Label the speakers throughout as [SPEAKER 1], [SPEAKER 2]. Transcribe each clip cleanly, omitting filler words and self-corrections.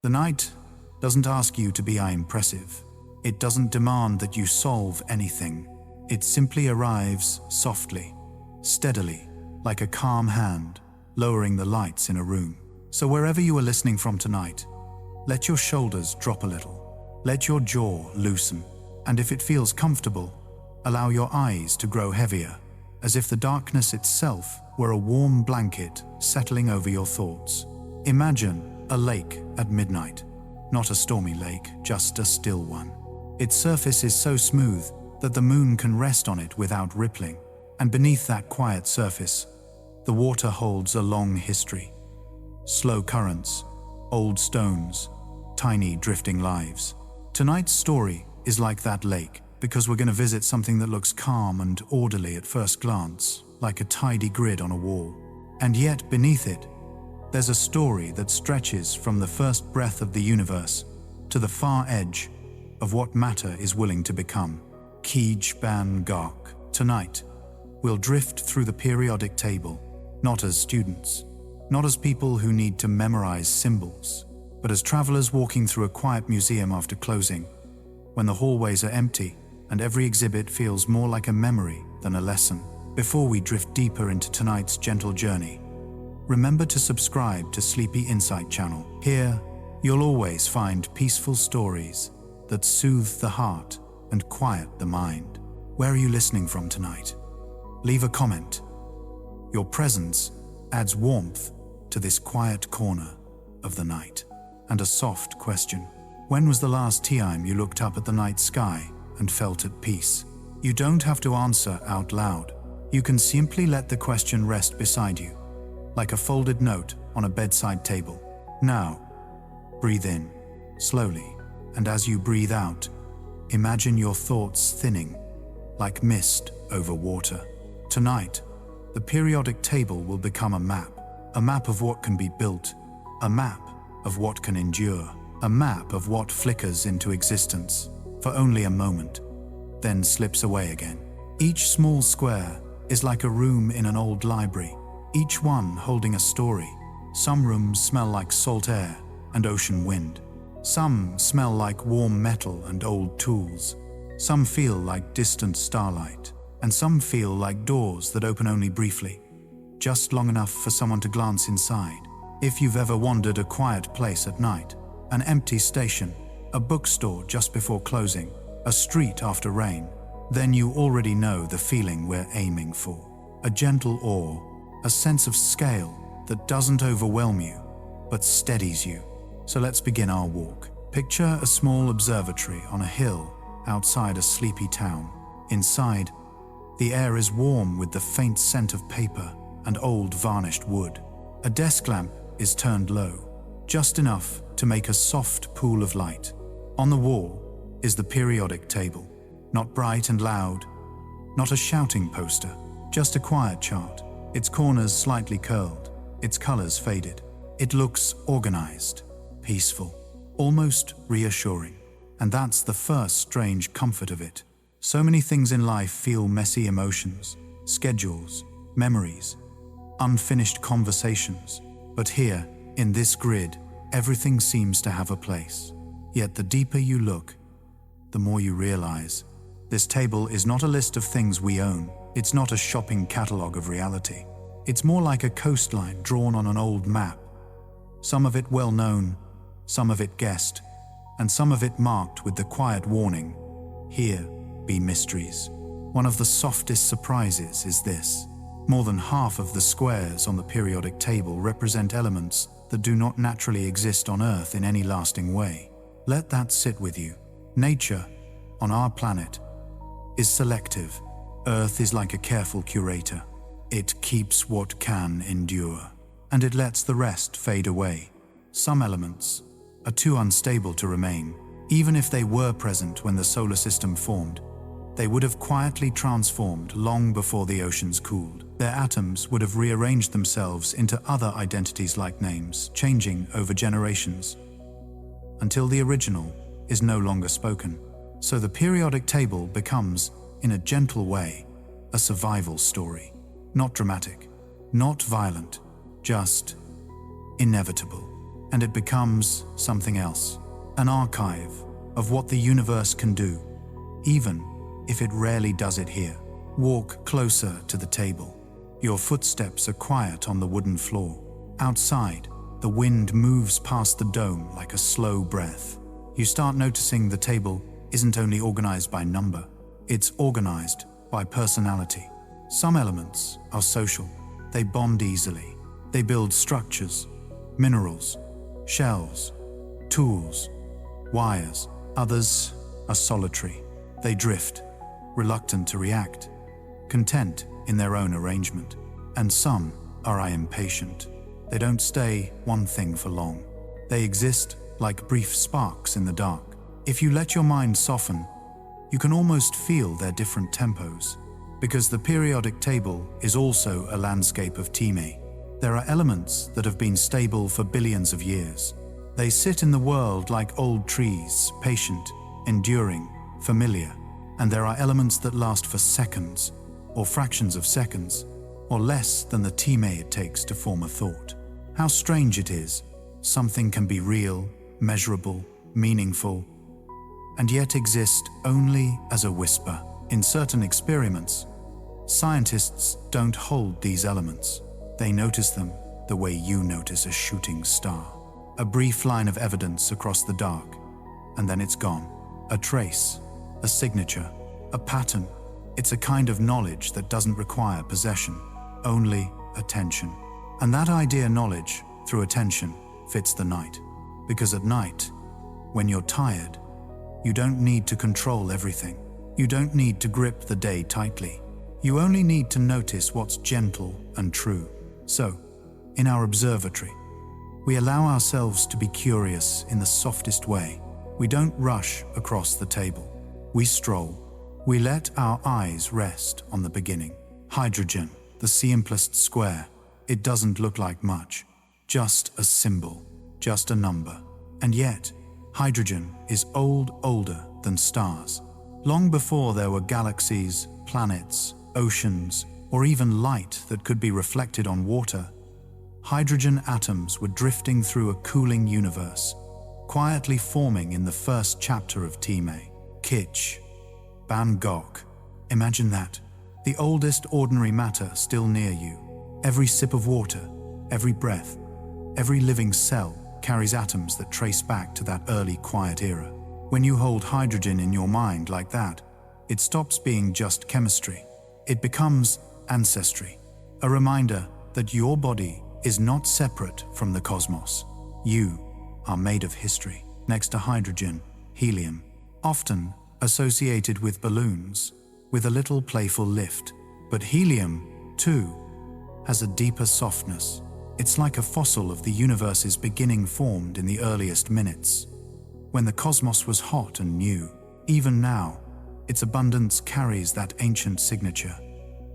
[SPEAKER 1] The night doesn't ask you to be impressive. It doesn't demand that you solve anything. It simply arrives softly, steadily, like a calm hand, lowering the lights in a room. So wherever you are listening from tonight, let your shoulders drop a little. Let your jaw loosen. And if it feels comfortable, allow your eyes to grow heavier, as if the darkness itself were a warm blanket settling over your thoughts. Imagine a lake at midnight. Not a stormy lake, just a still one. Its surface is so smooth that the moon can rest on it without rippling. And beneath that quiet surface, the water holds a long history. Slow currents, old stones, tiny drifting lives. Tonight's story is like that lake, because we're going to visit something that looks calm and orderly at first glance, like a tidy grid on a wall. And yet, beneath it, there's a story that stretches from the first breath of the universe to the far edge of what matter is willing to become. Kij Ban Gok. Tonight, we'll drift through the periodic table, not as students, not as people who need to memorize symbols, but as travelers walking through a quiet museum after closing, when the hallways are empty and every exhibit feels more like a memory than a lesson. Before we drift deeper into tonight's gentle journey, remember to subscribe to Sleepy Insight channel. Here, you'll always find peaceful stories that soothe the heart and quiet the mind. Where are you listening from tonight? Leave a comment. Your presence adds warmth to this quiet corner of the night. And a soft question. When was the last time you looked up at the night sky and felt at peace? You don't have to answer out loud. You can simply let the question rest beside you, like a folded note on a bedside table. Now, breathe in, slowly, and as you breathe out, imagine your thoughts thinning, like mist over water. Tonight, the periodic table will become a map of what can be built, a map of what can endure, a map of what flickers into existence for only a moment, then slips away again. Each small square is like a room in an old library, each one holding a story. Some rooms smell like salt air and ocean wind. Some smell like warm metal and old tools. Some feel like distant starlight, and some feel like doors that open only briefly, just long enough for someone to glance inside. If you've ever wandered a quiet place at night, an empty station, a bookstore just before closing, a street after rain, then you already know the feeling we're aiming for. A gentle awe, a sense of scale that doesn't overwhelm you, but steadies you. So let's begin our walk. Picture a small observatory on a hill outside a sleepy town. Inside, the air is warm with the faint scent of paper and old varnished wood. A desk lamp is turned low, just enough to make a soft pool of light. On the wall is the periodic table, not bright and loud, not a shouting poster, just a quiet chart, its corners slightly curled, its colors faded. It looks organized, peaceful, almost reassuring. And that's the first strange comfort of it. So many things in life feel messy: emotions, schedules, memories, unfinished conversations. But here, in this grid, everything seems to have a place. Yet the deeper you look, the more you realize this table is not a list of things we own. It's not a shopping catalog of reality. It's more like a coastline drawn on an old map. Some of it well known, some of it guessed, and some of it marked with the quiet warning, "Here be mysteries." One of the softest surprises is this. More than half of the squares on the periodic table represent elements that do not naturally exist on Earth in any lasting way. Let that sit with you. Nature, on our planet, is selective. Earth is like a careful curator. It keeps what can endure, and it lets the rest fade away. Some elements are too unstable to remain. Even if they were present when the solar system formed, they would have quietly transformed long before the oceans cooled. Their atoms would have rearranged themselves into other identities like names, changing over generations, until the original is no longer spoken. So the periodic table becomes, in a gentle way, a survival story. Not dramatic, not violent, just inevitable. and it becomes something else, an archive of what the universe can do, even if it rarely does it here. Walk closer to the table. Your footsteps are quiet on the wooden floor. Outside, the wind moves past the dome like a slow breath. You start noticing the table isn't only organized by number, it's organized by personality. Some elements are social. They bond easily. They build structures, minerals, shells, tools, wires. Others are solitary. They drift, reluctant to react, content in their own arrangement. And some are impatient. They don't stay one thing for long. They exist like brief sparks in the dark. If you let your mind soften, you can almost feel their different tempos. Because the periodic table is also a landscape of time. There are elements that have been stable for billions of years. They sit in the world like old trees, patient, enduring, familiar. And there are elements that last for seconds, or fractions of seconds, or less than the time it takes to form a thought. How strange it is. Something can be real, measurable, meaningful, and yet exist only as a whisper. In certain experiments, scientists don't hold these elements. They notice them the way you notice a shooting star. A brief line of evidence across the dark, and then it's gone. A trace, a signature, a pattern. It's a kind of knowledge that doesn't require possession, only attention. And that idea knowledge, through attention, fits the night. Because at night, when you're tired, you don't need to control everything. You don't need to grip the day tightly. You only need to notice what's gentle and true. So, in our observatory, we allow ourselves to be curious in the softest way. We don't rush across the table. We stroll. We let our eyes rest on the beginning. Hydrogen, the simplest square. It doesn't look like much. Just a symbol, just a number. And yet, hydrogen is older than stars. Long before there were galaxies, planets, oceans, or even light that could be reflected on water, hydrogen atoms were drifting through a cooling universe, quietly forming in the first chapter of time. Kitsch, Van Gogh. Imagine that. The oldest ordinary matter still near you. Every sip of water, every breath, every living cell carries atoms that trace back to that early quiet era. When you hold hydrogen in your mind like that, it stops being just chemistry. It becomes ancestry, a reminder that your body is not separate from the cosmos. You are made of history. Next to hydrogen, helium, often associated with balloons, with a little playful lift. But helium, too, has a deeper softness. It's like a fossil of the universe's beginning formed in the earliest minutes, when the cosmos was hot and new. Even now, its abundance carries that ancient signature,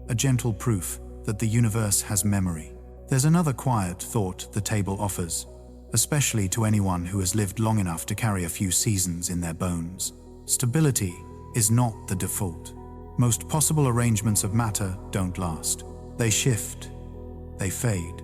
[SPEAKER 1] a gentle proof that the universe has memory. There's another quiet thought the table offers, especially to anyone who has lived long enough to carry a few seasons in their bones. Stability is not the default. Most possible arrangements of matter don't last. They shift, they fade,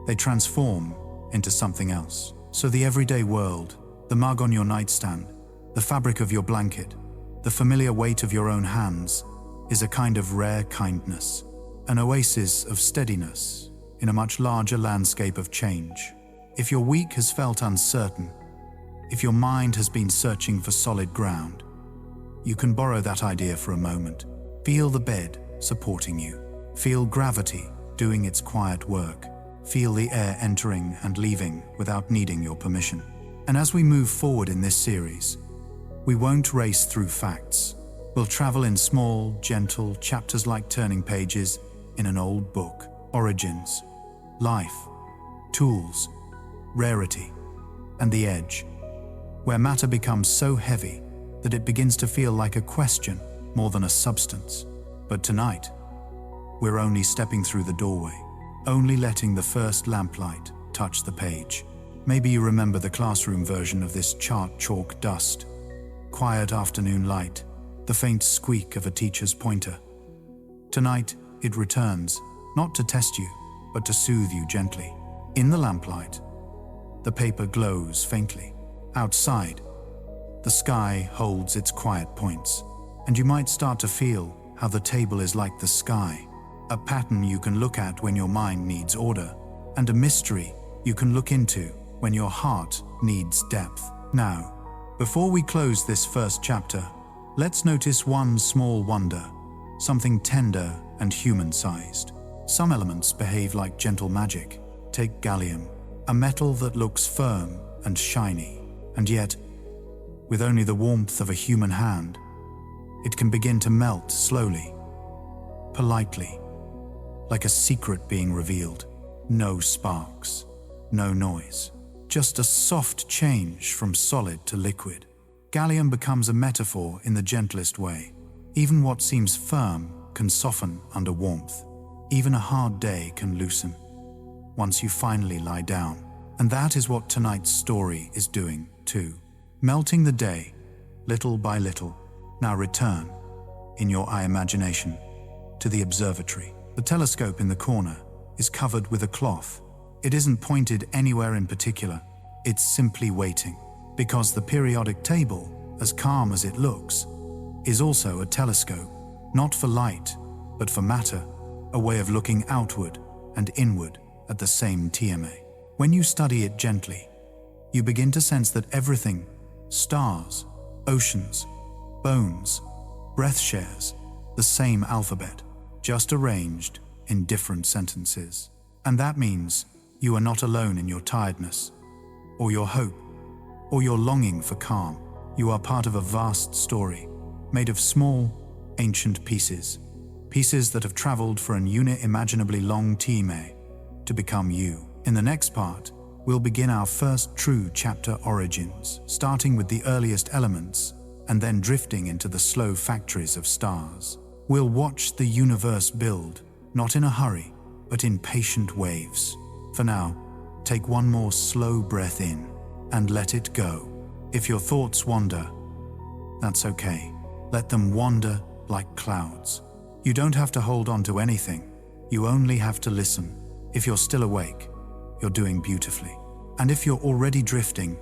[SPEAKER 1] they transform into something else. So the everyday world, the mug on your nightstand, the fabric of your blanket, the familiar weight of your own hands, is a kind of rare kindness, an oasis of steadiness in a much larger landscape of change. If your week has felt uncertain, if your mind has been searching for solid ground, you can borrow that idea for a moment. Feel the bed supporting you. Feel gravity doing its quiet work. Feel the air entering and leaving without needing your permission. And as we move forward in this series, we won't race through facts. We'll travel in small, gentle chapters like turning pages in an old book. Origins, life, tools, rarity, and the edge, where matter becomes so heavy that it begins to feel like a question more than a substance. But tonight, we're only stepping through the doorway, only letting the first lamplight touch the page. Maybe you remember the classroom version of this chart chalk dust. Quiet afternoon light, the faint squeak of a teacher's pointer. Tonight, it returns, not to test you, but to soothe you gently. In the lamplight, The paper glows faintly. Outside, the sky holds its quiet points, and you might start to feel how the table is like the sky, a pattern you can look at when your mind needs order, and a mystery you can look into when your heart needs depth. Now, before we close this first chapter, let's notice one small wonder, something tender and human-sized. Some elements behave like gentle magic. Take gallium, a metal that looks firm and shiny, and yet, with only the warmth of a human hand, it can begin to melt slowly, politely, like a secret being revealed. No sparks, no noise, just a soft change from solid to liquid. Gallium becomes a metaphor in the gentlest way. Even what seems firm can soften under warmth. Even a hard day can loosen once you finally lie down. And that is what tonight's story is doing too. Melting the day, little by little. Now return, in your eye imagination, to the observatory. The telescope in the corner is covered with a cloth. It isn't pointed anywhere in particular. It's simply waiting. Because the periodic table, as calm as it looks, is also a telescope. Not for light, but for matter. A way of looking outward and inward at the same TMA. When you study it gently, you begin to sense that everything, stars, oceans, bones, breath shares the same alphabet, just arranged in different sentences. And that means you are not alone in your tiredness, or your hope, or your longing for calm. You are part of a vast story, made of small, ancient pieces that have traveled for an unimaginably long time to become you. In the next part, we'll begin our first true chapter, Origins, starting with the earliest elements and then drifting into the slow factories of stars. We'll watch the universe build, not in a hurry, but in patient waves. For now, take one more slow breath in and let it go. If your thoughts wander, that's okay. Let them wander like clouds. You don't have to hold on to anything. You only have to listen. If you're still awake, you're doing beautifully. And if you're already drifting,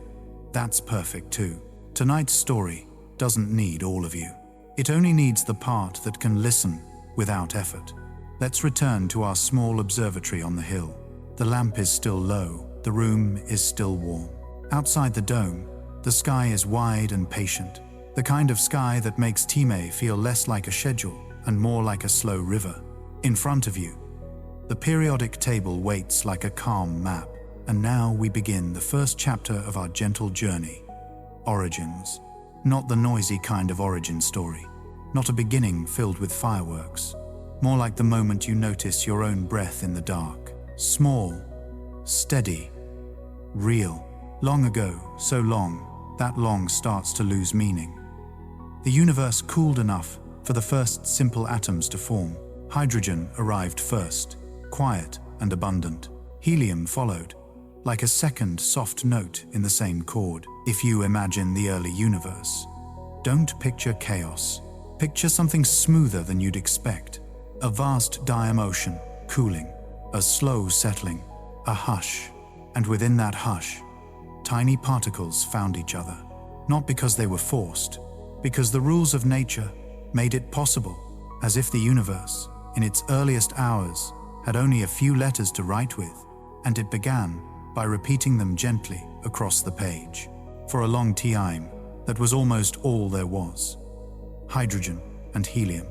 [SPEAKER 1] that's perfect too. Tonight's story doesn't need all of you. It only needs the part that can listen without effort. Let's return to our small observatory on the hill. The lamp is still low, the room is still warm. Outside the dome, the sky is wide and patient. The kind of sky that makes Time feel less like a schedule and more like a slow river. In front of you, the periodic table waits like a calm map. And now we begin the first chapter of our gentle journey. Origins. Not the noisy kind of origin story. Not a beginning filled with fireworks. More like the moment you notice your own breath in the dark. Small, steady, real. Long ago, so long, that long starts to lose meaning. The universe cooled enough for the first simple atoms to form. Hydrogen arrived first, quiet and abundant. Helium followed, like a second soft note in the same chord. If you imagine the early universe, don't picture chaos. Picture something smoother than you'd expect. A vast diam ocean, cooling, a slow settling, a hush. And within that hush, tiny particles found each other. Not because they were forced, because the rules of nature made it possible, as if the universe, in its earliest hours, had only a few letters to write with, and it began by repeating them gently across the page. For a long time, that was almost all there was. Hydrogen and helium,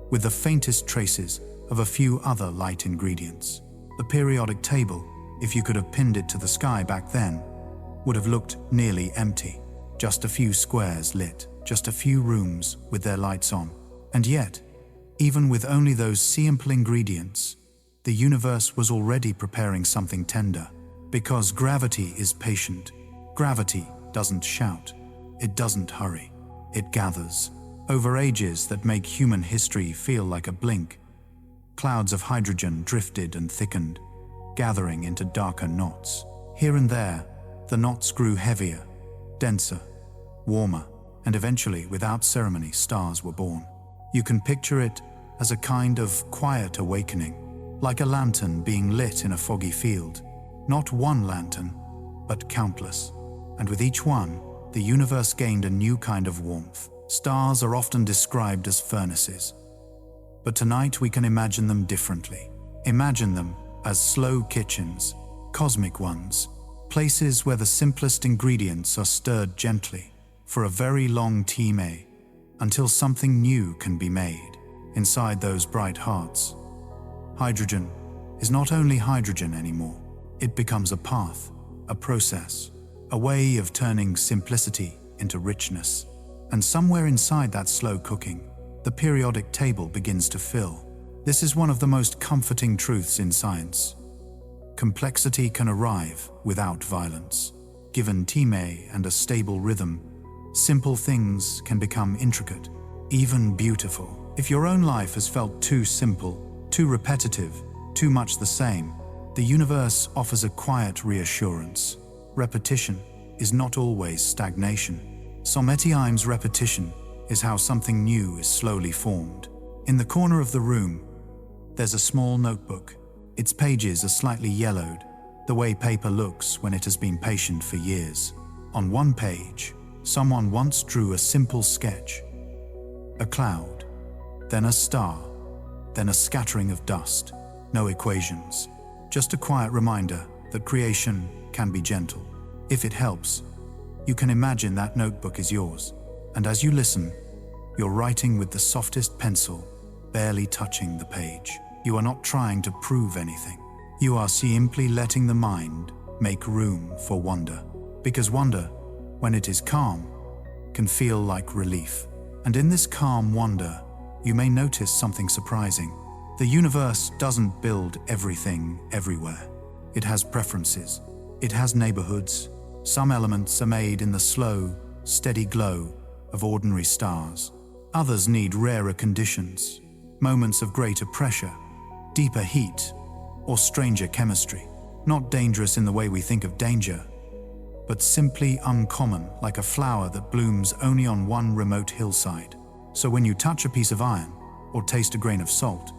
[SPEAKER 1] with the faintest traces of a few other light ingredients. The periodic table, if you could have pinned it to the sky back then, would have looked nearly empty. Just a few squares lit, just a few rooms with their lights on. And yet, even with only those simple ingredients, the universe was already preparing something tender. Because gravity is patient. Gravity doesn't shout. It doesn't hurry. It gathers. Over ages that make human history feel like a blink, clouds of hydrogen drifted and thickened, gathering into darker knots. Here and there, the knots grew heavier, denser, warmer, and eventually, without ceremony, stars were born. You can picture it as a kind of quiet awakening, like a lantern being lit in a foggy field. Not one lantern, but countless. And with each one, the universe gained a new kind of warmth. Stars are often described as furnaces, but tonight we can imagine them differently. Imagine them as slow kitchens, cosmic ones, places where the simplest ingredients are stirred gently for a very long time until something new can be made. Inside those bright hearts, hydrogen is not only hydrogen anymore. It becomes a path, a process, a way of turning simplicity into richness. And somewhere inside that slow cooking, the periodic table begins to fill. This is one of the most comforting truths in science. Complexity can arrive without violence. Given time and a stable rhythm, simple things can become intricate, even beautiful. If your own life has felt too simple, too repetitive, too much the same, the universe offers a quiet reassurance. Repetition is not always stagnation. Sometimes repetition is how something new is slowly formed. In the corner of the room, there's a small notebook. Its pages are slightly yellowed, the way paper looks when it has been patient for years. On one page, someone once drew a simple sketch. A cloud, then a star, then a scattering of dust. No equations, just a quiet reminder that creation can be gentle. If it helps, you can imagine that notebook is yours. And as you listen, you're writing with the softest pencil, barely touching the page. You are not trying to prove anything. You are simply letting the mind make room for wonder. Because wonder, when it is calm, can feel like relief. And in this calm wonder, you may notice something surprising. The universe doesn't build everything everywhere. It has preferences. It has neighborhoods. Some elements are made in the slow, steady glow of ordinary stars. Others need rarer conditions, moments of greater pressure, deeper heat, or stranger chemistry. Not dangerous in the way we think of danger, but simply uncommon, like a flower that blooms only on one remote hillside. So when you touch a piece of iron or taste a grain of salt,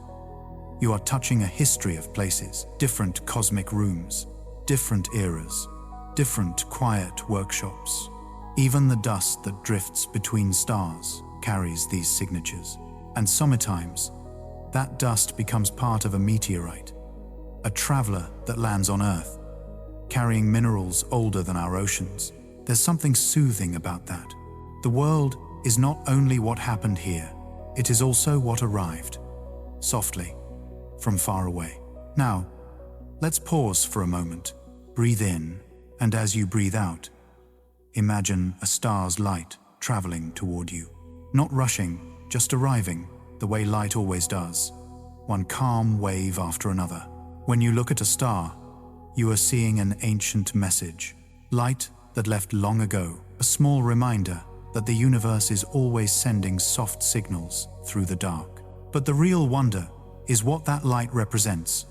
[SPEAKER 1] you are touching a history of places, different cosmic rooms, different eras, different quiet workshops. Even the dust that drifts between stars carries these signatures. And sometimes, that dust becomes part of a meteorite, a traveler that lands on Earth, carrying minerals older than our oceans. There's something soothing about that. The world is not only what happened here, it is also what arrived, softly, from far away. Now, let's pause for a moment. Breathe in, and as you breathe out, imagine a star's light traveling toward you. Not rushing, just arriving, the way light always does, one calm wave after another. When you look at a star, you are seeing an ancient message, light that left long ago, a small reminder that the universe is always sending soft signals through the dark. But the real wonder is what that light represents,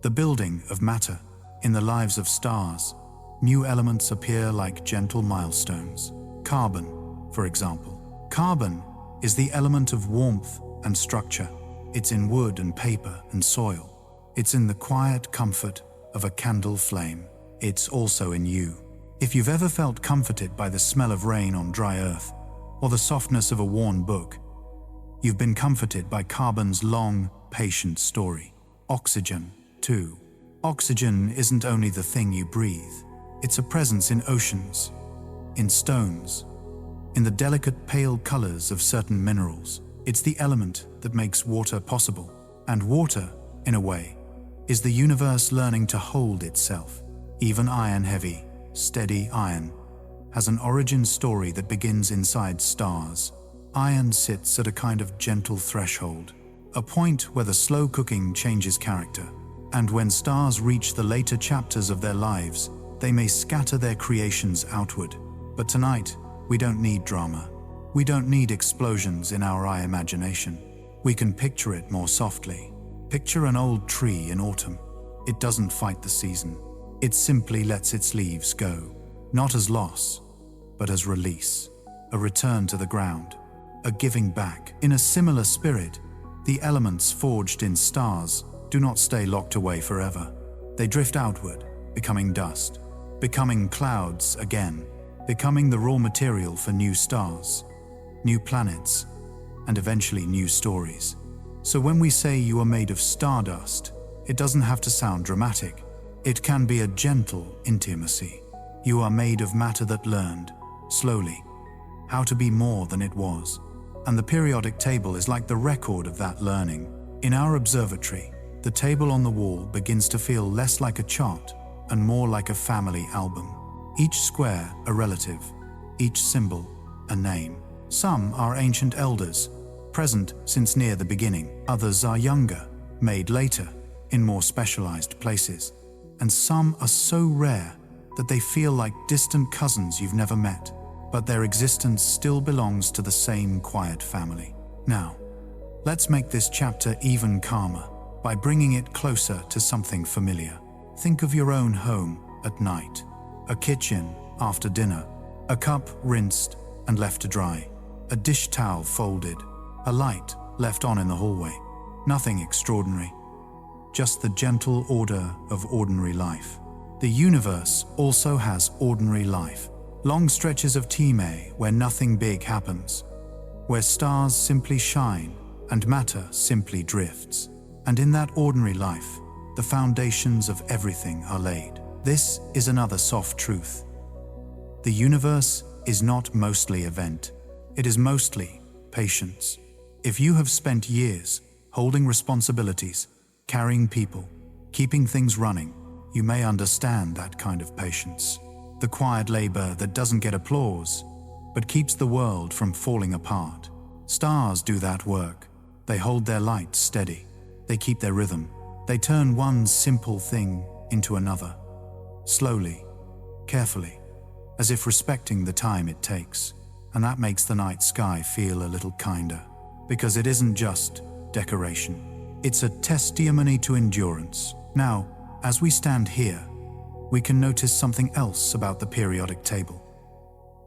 [SPEAKER 1] the building of matter. In the lives of stars, new elements appear like gentle milestones. Carbon, for example. Carbon is the element of warmth and structure. It's in wood and paper and soil. It's in the quiet comfort of a candle flame. It's also in you. If you've ever felt comforted by the smell of rain on dry earth, or the softness of a worn book, you've been comforted by carbon's long, patient story. Oxygen, too. Oxygen isn't only the thing you breathe. It's a presence in oceans, in stones, in the delicate pale colors of certain minerals. It's the element that makes water possible. And water, in a way, is the universe learning to hold itself. Even iron-heavy, steady iron has an origin story that begins inside stars. Iron sits at a kind of gentle threshold, a point where the slow cooking changes character. And when stars reach the later chapters of their lives, they may scatter their creations outward. But tonight, we don't need drama. We don't need explosions in our eye imagination. We can picture it more softly. Picture an old tree in autumn. It doesn't fight the season. It simply lets its leaves go, not as loss, but as release, a return to the ground, a giving back. In a similar spirit, the elements forged in stars do not stay locked away forever. They drift outward, becoming dust, becoming clouds again, becoming the raw material for new stars, new planets, and eventually new stories. So when we say you are made of stardust, it doesn't have to sound dramatic. It can be a gentle intimacy. You are made of matter that learned, slowly, how to be more than it was. And the periodic table is like the record of that learning. In our observatory, the table on the wall begins to feel less like a chart and more like a family album. Each square a relative, each symbol a name. Some are ancient elders, present since near the beginning. Others are younger, made later, in more specialized places. And some are so rare that they feel like distant cousins you've never met, but their existence still belongs to the same quiet family. Now, let's make this chapter even calmer by bringing it closer to something familiar. Think of your own home at night, a kitchen after dinner, a cup rinsed and left to dry, a dish towel folded, a light left on in the hallway. Nothing extraordinary, just the gentle order of ordinary life. The universe also has ordinary life. Long stretches of dreamy where nothing big happens, where stars simply shine and matter simply drifts. And in that ordinary life, the foundations of everything are laid. This is another soft truth. The universe is not mostly event. It is mostly patience. If you have spent years holding responsibilities, carrying people, keeping things running, you may understand that kind of patience. The quiet labor that doesn't get applause, but keeps the world from falling apart. Stars do that work. They hold their light steady. They keep their rhythm. They turn one simple thing into another. Slowly, carefully, as if respecting the time it takes. And that makes the night sky feel a little kinder. Because it isn't just decoration. It's a testimony to endurance. Now, as we stand here, we can notice something else about the periodic table.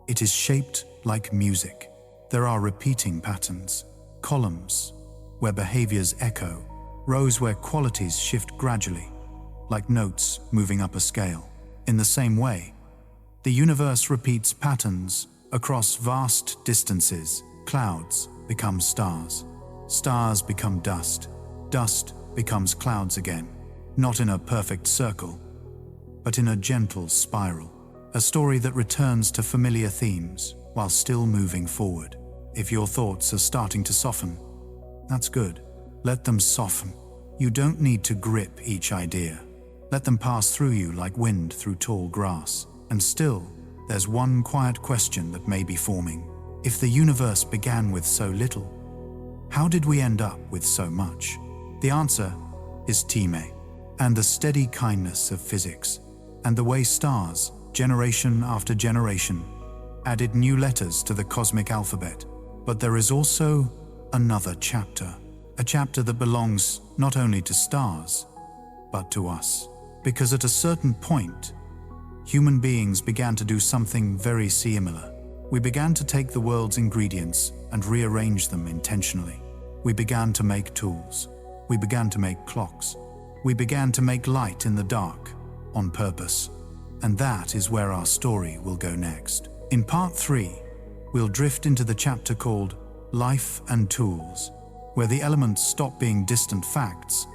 [SPEAKER 1] It is shaped like music. There are repeating patterns, columns where behaviors echo, rows where qualities shift gradually, like notes moving up a scale. In the same way, the universe repeats patterns across vast distances. Clouds become stars. Stars become dust. Dust becomes clouds again. Not in a perfect circle, but in a gentle spiral. A story that returns to familiar themes while still moving forward. If your thoughts are starting to soften, that's good. Let them soften. You don't need to grip each idea. Let them pass through you like wind through tall grass. And still, there's one quiet question that may be forming. If the universe began with so little, how did we end up with so much? The answer is dreamy, and the steady kindness of physics, and the way stars, generation after generation, added new letters to the cosmic alphabet. But there is also another chapter, a chapter that belongs not only to stars, but to us. Because at a certain point, human beings began to do something very similar. We began to take the world's ingredients and rearrange them intentionally. We began to make tools. We began to make clocks. We began to make light in the dark, on purpose. And that is where our story will go next. In part 3, we'll drift into the chapter called Life and Tools, where the elements stop being distant facts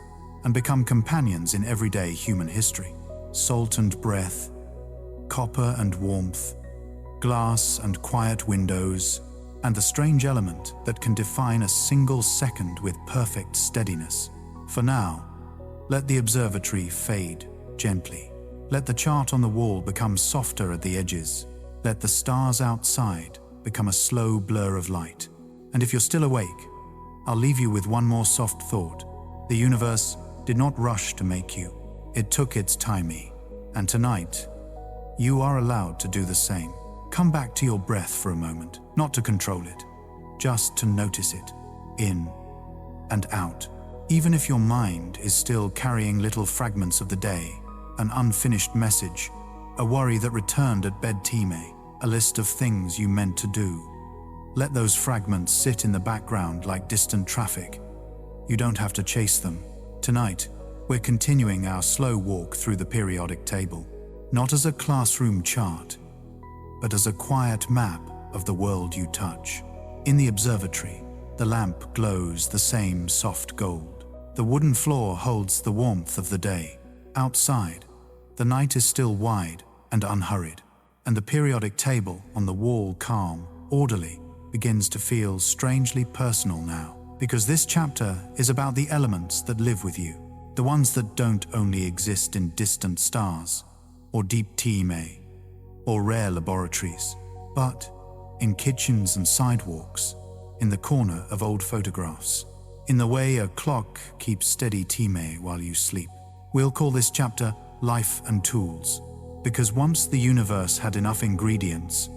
[SPEAKER 1] and become companions in everyday human history. Salt and breath, copper and warmth, glass and quiet windows, and the strange element that can define a single second with perfect steadiness. For now, let the observatory fade gently. Let the chart on the wall become softer at the edges. Let the stars outside become a slow blur of light. And if you're still awake, I'll leave you with one more soft thought. The universe did not rush to make you. It took its time. And tonight, you are allowed to do the same. Come back to your breath for a moment, not to control it, just to notice it, in and out. Even if your mind is still carrying little fragments of the day, an unfinished message, a worry that returned at bedtime, a list of things you meant to do. Let those fragments sit in the background like distant traffic. You don't have to chase them. Tonight, we're continuing our slow walk through the periodic table. not as a classroom chart, but as a quiet map of the world you touch. In the observatory, the lamp glows the same soft gold. The wooden floor holds the warmth of the day. Outside, the night is still wide and unhurried, and the periodic table on the wall, calm, orderly, begins to feel strangely personal now, because this chapter is about the elements that live with you, the ones that don't only exist in distant stars, or deep Time, or rare laboratories, but in kitchens and sidewalks, in the corner of old photographs, in the way a clock keeps steady Time while you sleep. We'll call this chapter Life and Tools, because once the universe had enough ingredients,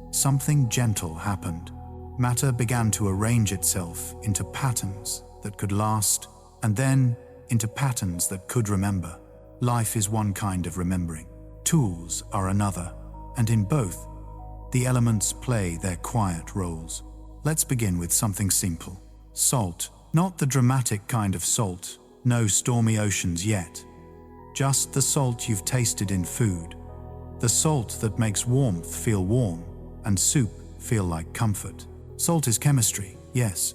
[SPEAKER 1] something gentle happened. Matter began to arrange itself into patterns that could last, and then into patterns that could remember. Life is one kind of remembering. Tools are another, and in both, the elements play their quiet roles. Let's begin with something simple. Salt. Not the dramatic kind of salt, no stormy oceans yet. Just the salt you've tasted in food. The salt that makes warmth feel warm and soup feel like comfort. Salt is chemistry, yes,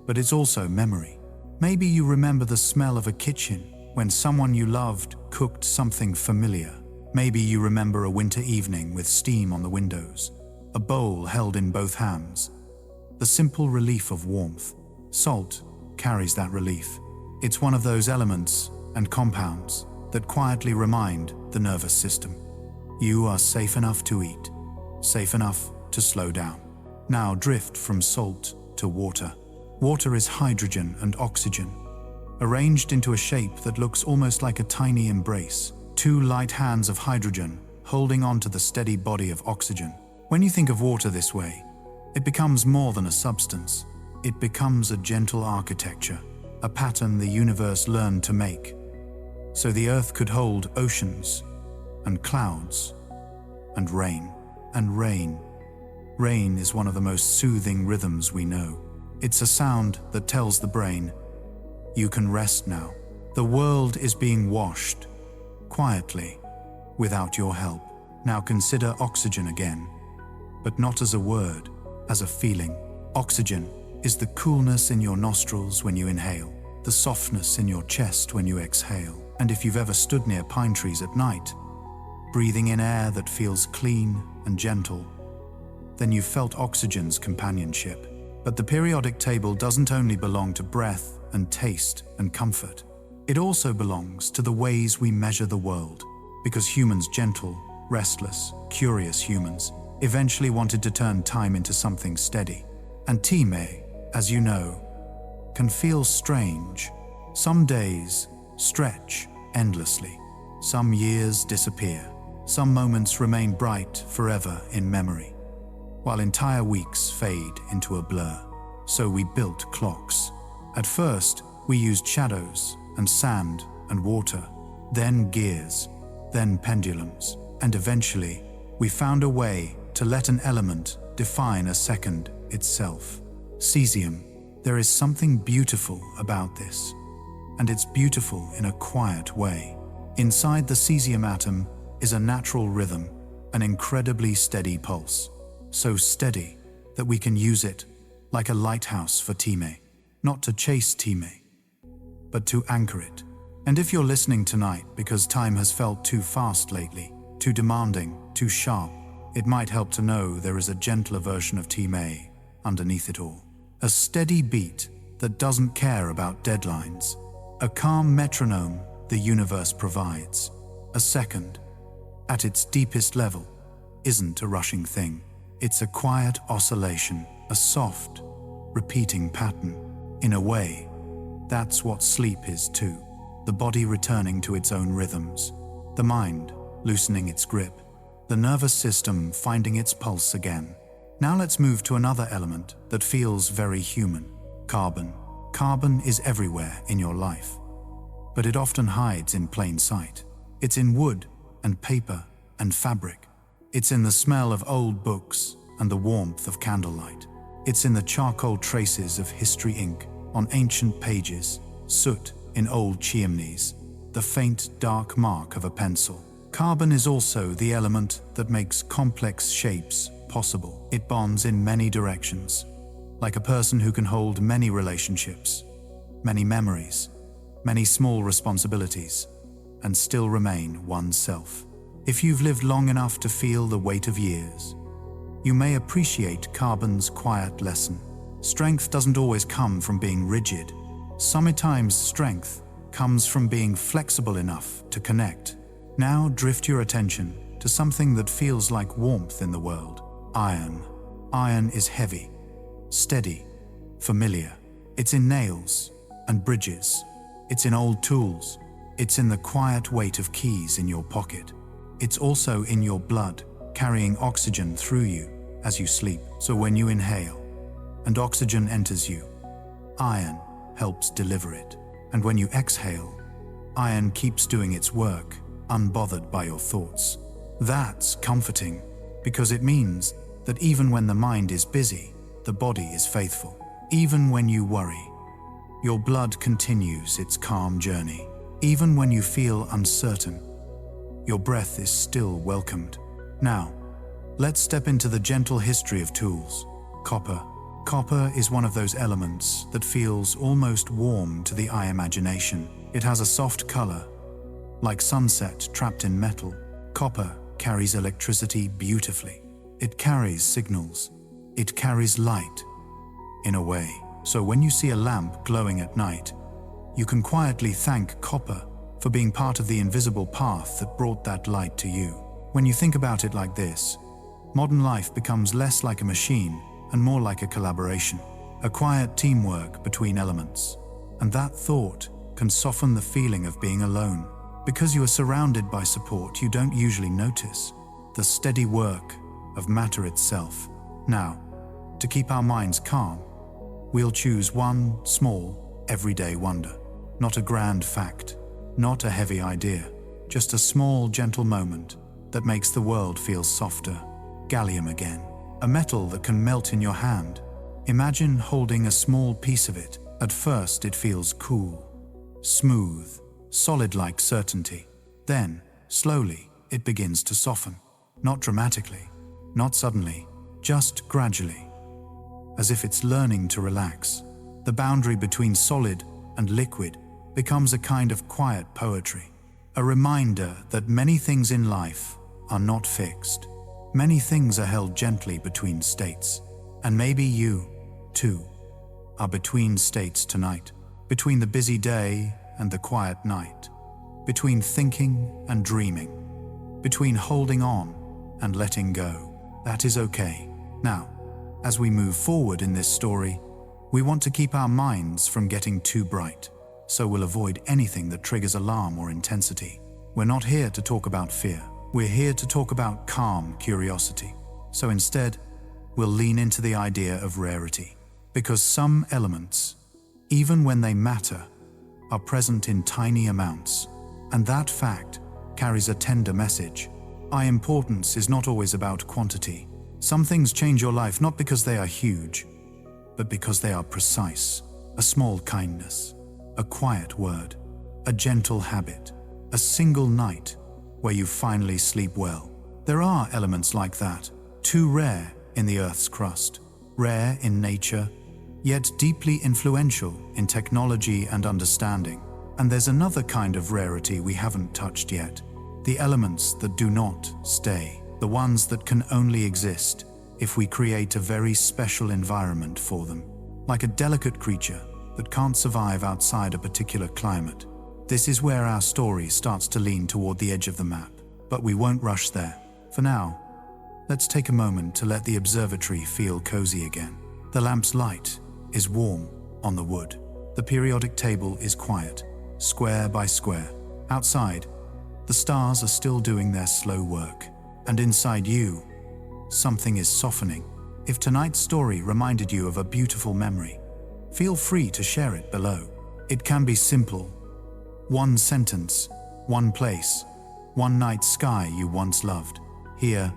[SPEAKER 1] but it's also memory. Maybe you remember the smell of a kitchen when someone you loved cooked something familiar. Maybe you remember a winter evening with steam on the windows, a bowl held in both hands. The simple relief of warmth. Salt carries that relief. It's one of those elements and compounds that quietly remind the nervous system. You are safe enough to eat, safe enough to slow down. Now drift from salt to water. Water is hydrogen and oxygen, arranged into a shape that looks almost like a tiny embrace. Two light hands of hydrogen holding on to the steady body of oxygen. When you think of water this way, it becomes more than a substance. It becomes a gentle architecture, a pattern the universe learned to make, so the earth could hold oceans and clouds and rain. And rain. Rain is one of the most soothing rhythms we know. It's a sound that tells the brain, you can rest now. The world is being washed, quietly, without your help. Now consider oxygen again, but not as a word, as a feeling. Oxygen is the coolness in your nostrils when you inhale, the softness in your chest when you exhale. And if you've ever stood near pine trees at night, breathing in air that feels clean and gentle, then you've felt oxygen's companionship. But the periodic table doesn't only belong to breath and taste and comfort. It also belongs to the ways we measure the world, because humans, gentle, restless, curious humans, eventually wanted to turn time into something steady. And Time, as you know, can feel strange. Some days stretch endlessly. Some years disappear. Some moments remain bright forever in memory, while entire weeks fade into a blur. So we built clocks. At first, we used shadows and sand and water, then gears, then pendulums, and eventually, we found a way to let an element define a second itself. Cesium. There is something beautiful about this, and it's beautiful in a quiet way. Inside the cesium atom is a natural rhythm, an incredibly steady pulse. So steady that we can use it like a lighthouse for Time. Not to chase Time, but to anchor it. And if you're listening tonight because time has felt too fast lately, too demanding, too sharp, it might help to know there is a gentler version of Time underneath it all. A steady beat that doesn't care about deadlines. A calm metronome the universe provides. A second, at its deepest level, isn't a rushing thing. It's a quiet oscillation, a soft, repeating pattern. In a way, that's what sleep is too. The body returning to its own rhythms, the mind loosening its grip, the nervous system finding its pulse again. Now let's move to another element that feels very human. Carbon. Carbon is everywhere in your life, but it often hides in plain sight. It's in wood and paper and fabric. It's in the smell of old books and the warmth of candlelight. It's in the charcoal traces of history ink on ancient pages, soot in old chimneys, the faint dark mark of a pencil. Carbon is also the element that makes complex shapes possible. It bonds in many directions, like a person who can hold many relationships, many memories, many small responsibilities, and still remain oneself. If you've lived long enough to feel the weight of years, you may appreciate carbon's quiet lesson. Strength doesn't always come from being rigid. Sometimes strength comes from being flexible enough to connect. Now drift your attention to something that feels like warmth in the world. Iron. Iron is heavy, steady, familiar. It's in nails and bridges. It's in old tools. It's in the quiet weight of keys in your pocket. It's also in your blood, carrying oxygen through you as you sleep. So when you inhale and oxygen enters you, iron helps deliver it. And when you exhale, iron keeps doing its work, unbothered by your thoughts. That's comforting, because it means that even when the mind is busy, the body is faithful. Even when you worry, your blood continues its calm journey. Even when you feel uncertain, your breath is still welcomed. Now, let's step into the gentle history of tools. Copper. Copper is one of those elements that feels almost warm to the eye imagination. It has a soft color, like sunset trapped in metal. Copper carries electricity beautifully. It carries signals. It carries light, in a way. So when you see a lamp glowing at night, you can quietly thank copper for being part of the invisible path that brought that light to you. When you think about it like this, modern life becomes less like a machine and more like a collaboration, a quiet teamwork between elements. And that thought can soften the feeling of being alone. Because you are surrounded by support, you don't usually notice the steady work of matter itself. Now, to keep our minds calm, we'll choose one small, everyday wonder. Not a grand fact, not a heavy idea, just a small, gentle moment that makes the world feel softer. Gallium again, a metal that can melt in your hand. Imagine holding a small piece of it. At first it feels cool, smooth, solid like certainty. Then, slowly, it begins to soften. Not dramatically, not suddenly, just gradually. As if it's learning to relax. The boundary between solid and liquid becomes a kind of quiet poetry. A reminder that many things in life are not fixed. Many things are held gently between states. And maybe you, too, are between states tonight. Between the busy day and the quiet night. Between thinking and dreaming. Between holding on and letting go. That is okay. Now, as we move forward in this story, we want to keep our minds from getting too bright, so we'll avoid anything that triggers alarm or intensity. We're not here to talk about fear. We're here to talk about calm curiosity. So instead, we'll lean into the idea of rarity. Because some elements, even when they matter, are present in tiny amounts. And that fact carries a tender message. Our importance is not always about quantity. Some things change your life not because they are huge, but because they are precise. A small kindness, a quiet word, a gentle habit, a single night where you finally sleep well. There are elements like that, too rare in the Earth's crust, rare in nature, yet deeply influential in technology and understanding. And there's another kind of rarity we haven't touched yet. The elements that do not stay, the ones that can only exist if we create a very special environment for them, like a delicate creature that can't survive outside a particular climate. This is where our story starts to lean toward the edge of the map, but we won't rush there. For now, let's take a moment to let the observatory feel cozy again. The lamp's light is warm on the wood. The periodic table is quiet, square by square. Outside, the stars are still doing their slow work. And inside you, something is softening. If tonight's story reminded you of a beautiful memory, feel free to share it below. It can be simple. One sentence, one place, one night sky you once loved. Here,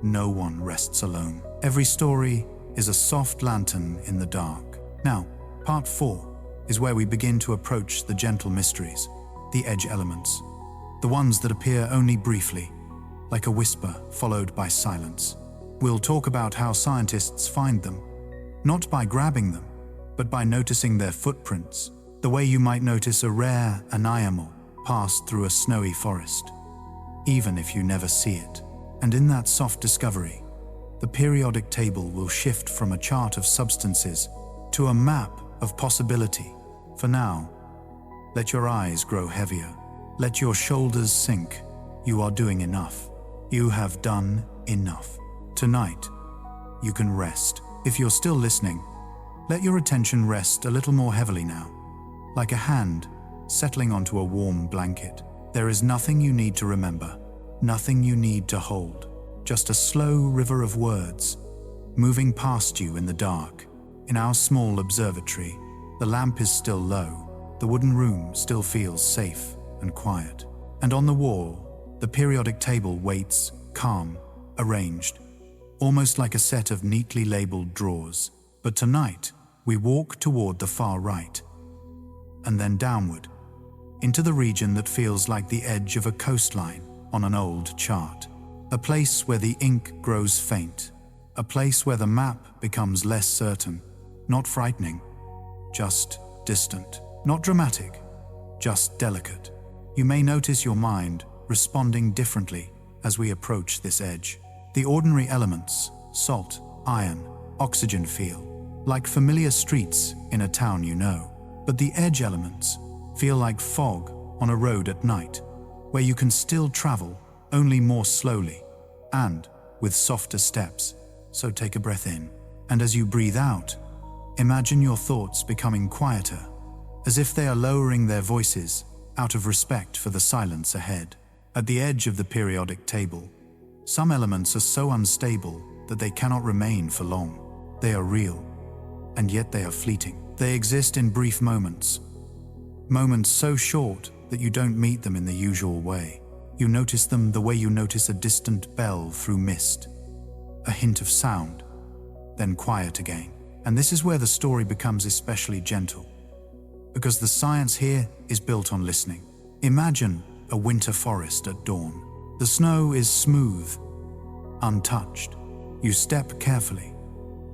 [SPEAKER 1] no one rests alone. Every story is a soft lantern in the dark. Now, part 4 is where we begin to approach the gentle mysteries, the edge elements. the ones that appear only briefly, like a whisper followed by silence. We'll talk about how scientists find them, not by grabbing them, but by noticing their footprints, the way you might notice a rare animal pass through a snowy forest, even if you never see it. And in that soft discovery, the periodic table will shift from a chart of substances to a map of possibility. For now, let your eyes grow heavier. Let your shoulders sink. You are doing enough. You have done enough. Tonight, you can rest. If you're still listening, let your attention rest a little more heavily now, like a hand settling onto a warm blanket. There is nothing you need to remember, nothing you need to hold, just a slow river of words moving past you in the dark. In our small observatory, the lamp is still low, the wooden room still feels safe and quiet, and on the wall, the periodic table waits, calm, arranged, almost like a set of neatly labeled drawers. But tonight, we walk toward the far right, and then downward, into the region that feels like the edge of a coastline on an old chart. A place where the ink grows faint, a place where the map becomes less certain, not frightening, just distant, not dramatic, just delicate. You may notice your mind responding differently as we approach this edge. The ordinary elements, salt, iron, oxygen, feel like familiar streets in a town you know. But the edge elements feel like fog on a road at night, where you can still travel, only more slowly and with softer steps. So take a breath in, and as you breathe out, imagine your thoughts becoming quieter, as if they are lowering their voices out of respect for the silence ahead. At the edge of the periodic table, some elements are so unstable that they cannot remain for long. They are real, and yet they are fleeting. They exist in brief moments so short that you don't meet them in the usual way. You notice them the way you notice a distant bell through mist, a hint of sound, then quiet again. And this is where the story becomes especially gentle, because the science here is built on listening. Imagine a winter forest at dawn. The snow is smooth, untouched. You step carefully,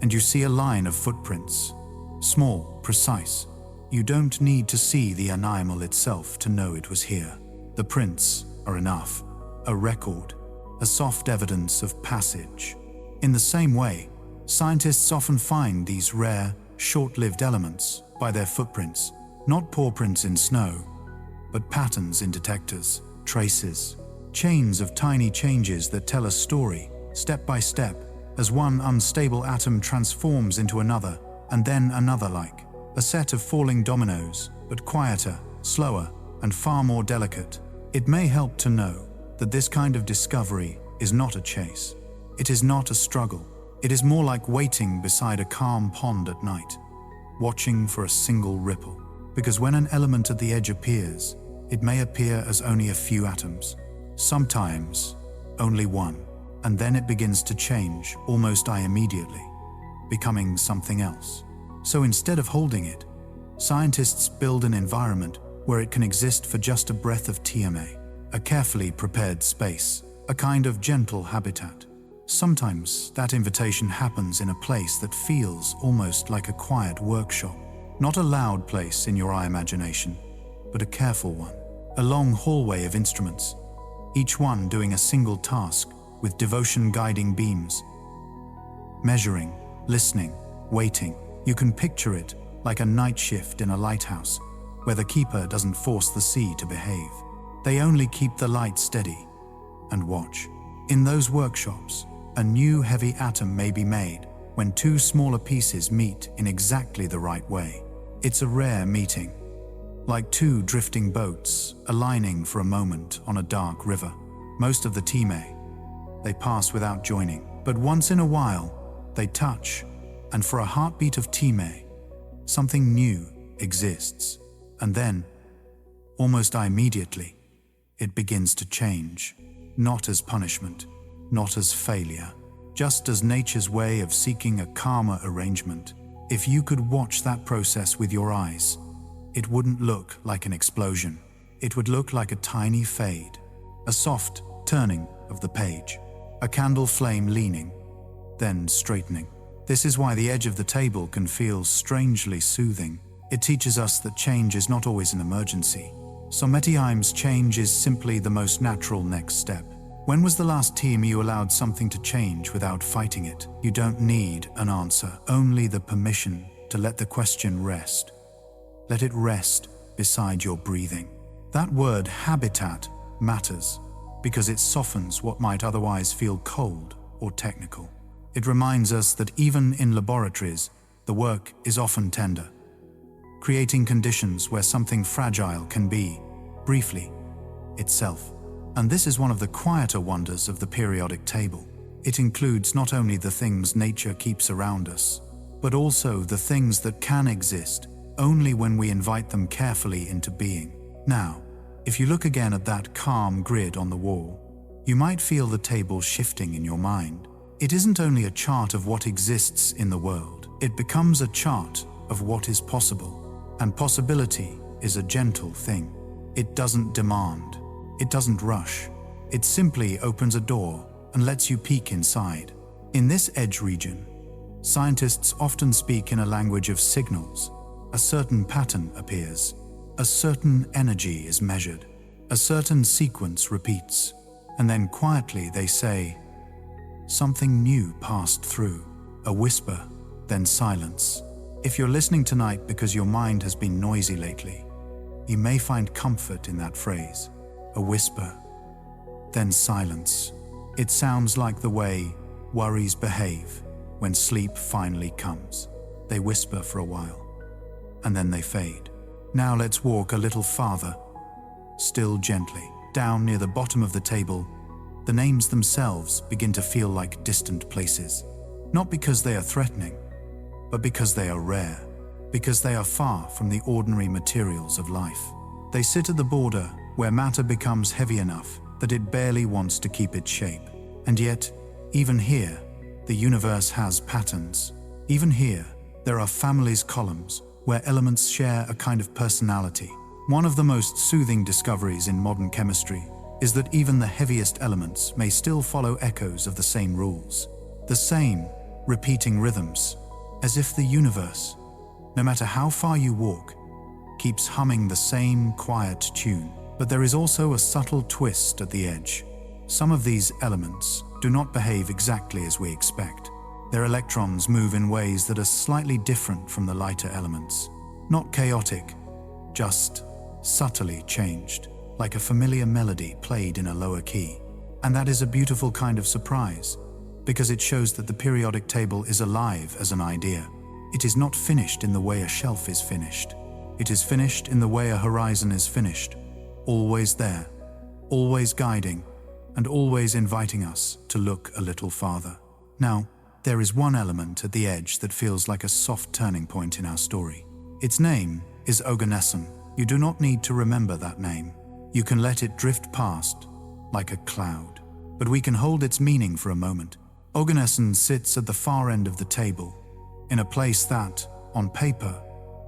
[SPEAKER 1] and you see a line of footprints, small, precise. You don't need to see the animal itself to know it was here. The prints are enough, a record, a soft evidence of passage. In the same way, scientists often find these rare, short-lived elements by their footprints, not paw prints in snow, but patterns in detectors, traces, chains of tiny changes that tell a story, step by step, as one unstable atom transforms into another, and then another, like a set of falling dominoes, but quieter, slower, and far more delicate. It may help to know that this kind of discovery is not a chase. It is not a struggle. It is more like waiting beside a calm pond at night, watching for a single ripple. Because when an element at the edge appears, it may appear as only a few atoms, sometimes only one, and then it begins to change almost immediately, becoming something else. So instead of holding it, scientists build an environment where it can exist for just a breath of TMA, a carefully prepared space, a kind of gentle habitat. Sometimes that invitation happens in a place that feels almost like a quiet workshop, not a loud place in your imagination, but a careful one, a long hallway of instruments, each one doing a single task with devotion guiding beams. Measuring, listening, waiting. You can picture it like a night shift in a lighthouse, where the keeper doesn't force the sea to behave. They only keep the light steady and watch. In those workshops, a new heavy atom may be made when two smaller pieces meet in exactly the right way. It's a rare meeting, like two drifting boats aligning for a moment on a dark river. Most of the time, they pass without joining, but once in a while, they touch, and for a heartbeat of time, something new exists. And then, almost immediately, it begins to change, not as punishment, not as failure, just as nature's way of seeking a calmer arrangement. If you could watch that process with your eyes, it wouldn't look like an explosion. it would look like a tiny fade, a soft turning of the page, a candle flame leaning, then straightening. This is why the edge of the table can feel strangely soothing. It teaches us that change is not always an emergency. Sometimes change is simply the most natural next step. When was the last time you allowed something to change without fighting it? You don't need an answer, only the permission to let the question rest. Let it rest beside your breathing. That word habitat matters because it softens what might otherwise feel cold or technical. It reminds us that even in laboratories, the work is often tender, creating conditions where something fragile can be, briefly, itself. And this is one of the quieter wonders of the periodic table. It includes not only the things nature keeps around us, but also the things that can exist only when we invite them carefully into being. Now, if you look again at that calm grid on the wall, you might feel the table shifting in your mind. It isn't only a chart of what exists in the world, it becomes a chart of what is possible. And possibility is a gentle thing. It doesn't demand, it doesn't rush. It simply opens a door and lets you peek inside. In this edge region, scientists often speak in a language of signals. A certain pattern appears, a certain energy is measured, a certain sequence repeats, and then quietly they say, something new passed through, a whisper, then silence. If you're listening tonight because your mind has been noisy lately, you may find comfort in that phrase, a whisper, then silence. It sounds like the way worries behave when sleep finally comes. They whisper for a while, and then they fade. Now let's walk a little farther, still gently. Down near the bottom of the table, the names themselves begin to feel like distant places. Not because they are threatening, but because they are rare, because they are far from the ordinary materials of life. They sit at the border where matter becomes heavy enough that it barely wants to keep its shape. And yet, even here, the universe has patterns. Even here, there are families' columns where elements share a kind of personality. One of the most soothing discoveries in modern chemistry is that even the heaviest elements may still follow echoes of the same rules, the same repeating rhythms, as if the universe, no matter how far you walk, keeps humming the same quiet tune. But there is also a subtle twist at the edge. Some of these elements do not behave exactly as we expect. Their electrons move in ways that are slightly different from the lighter elements. Not chaotic, just subtly changed, like a familiar melody played in a lower key. And that is a beautiful kind of surprise, because it shows that the periodic table is alive as an idea. It is not finished in the way a shelf is finished. It is finished in the way a horizon is finished. Always there, always guiding, and always inviting us to look a little farther. Now, there is one element at the edge that feels like a soft turning point in our story. Its name is Oganesson. You do not need to remember that name. You can let it drift past, like a cloud. But we can hold its meaning for a moment. Oganesson sits at the far end of the table, in a place that, on paper,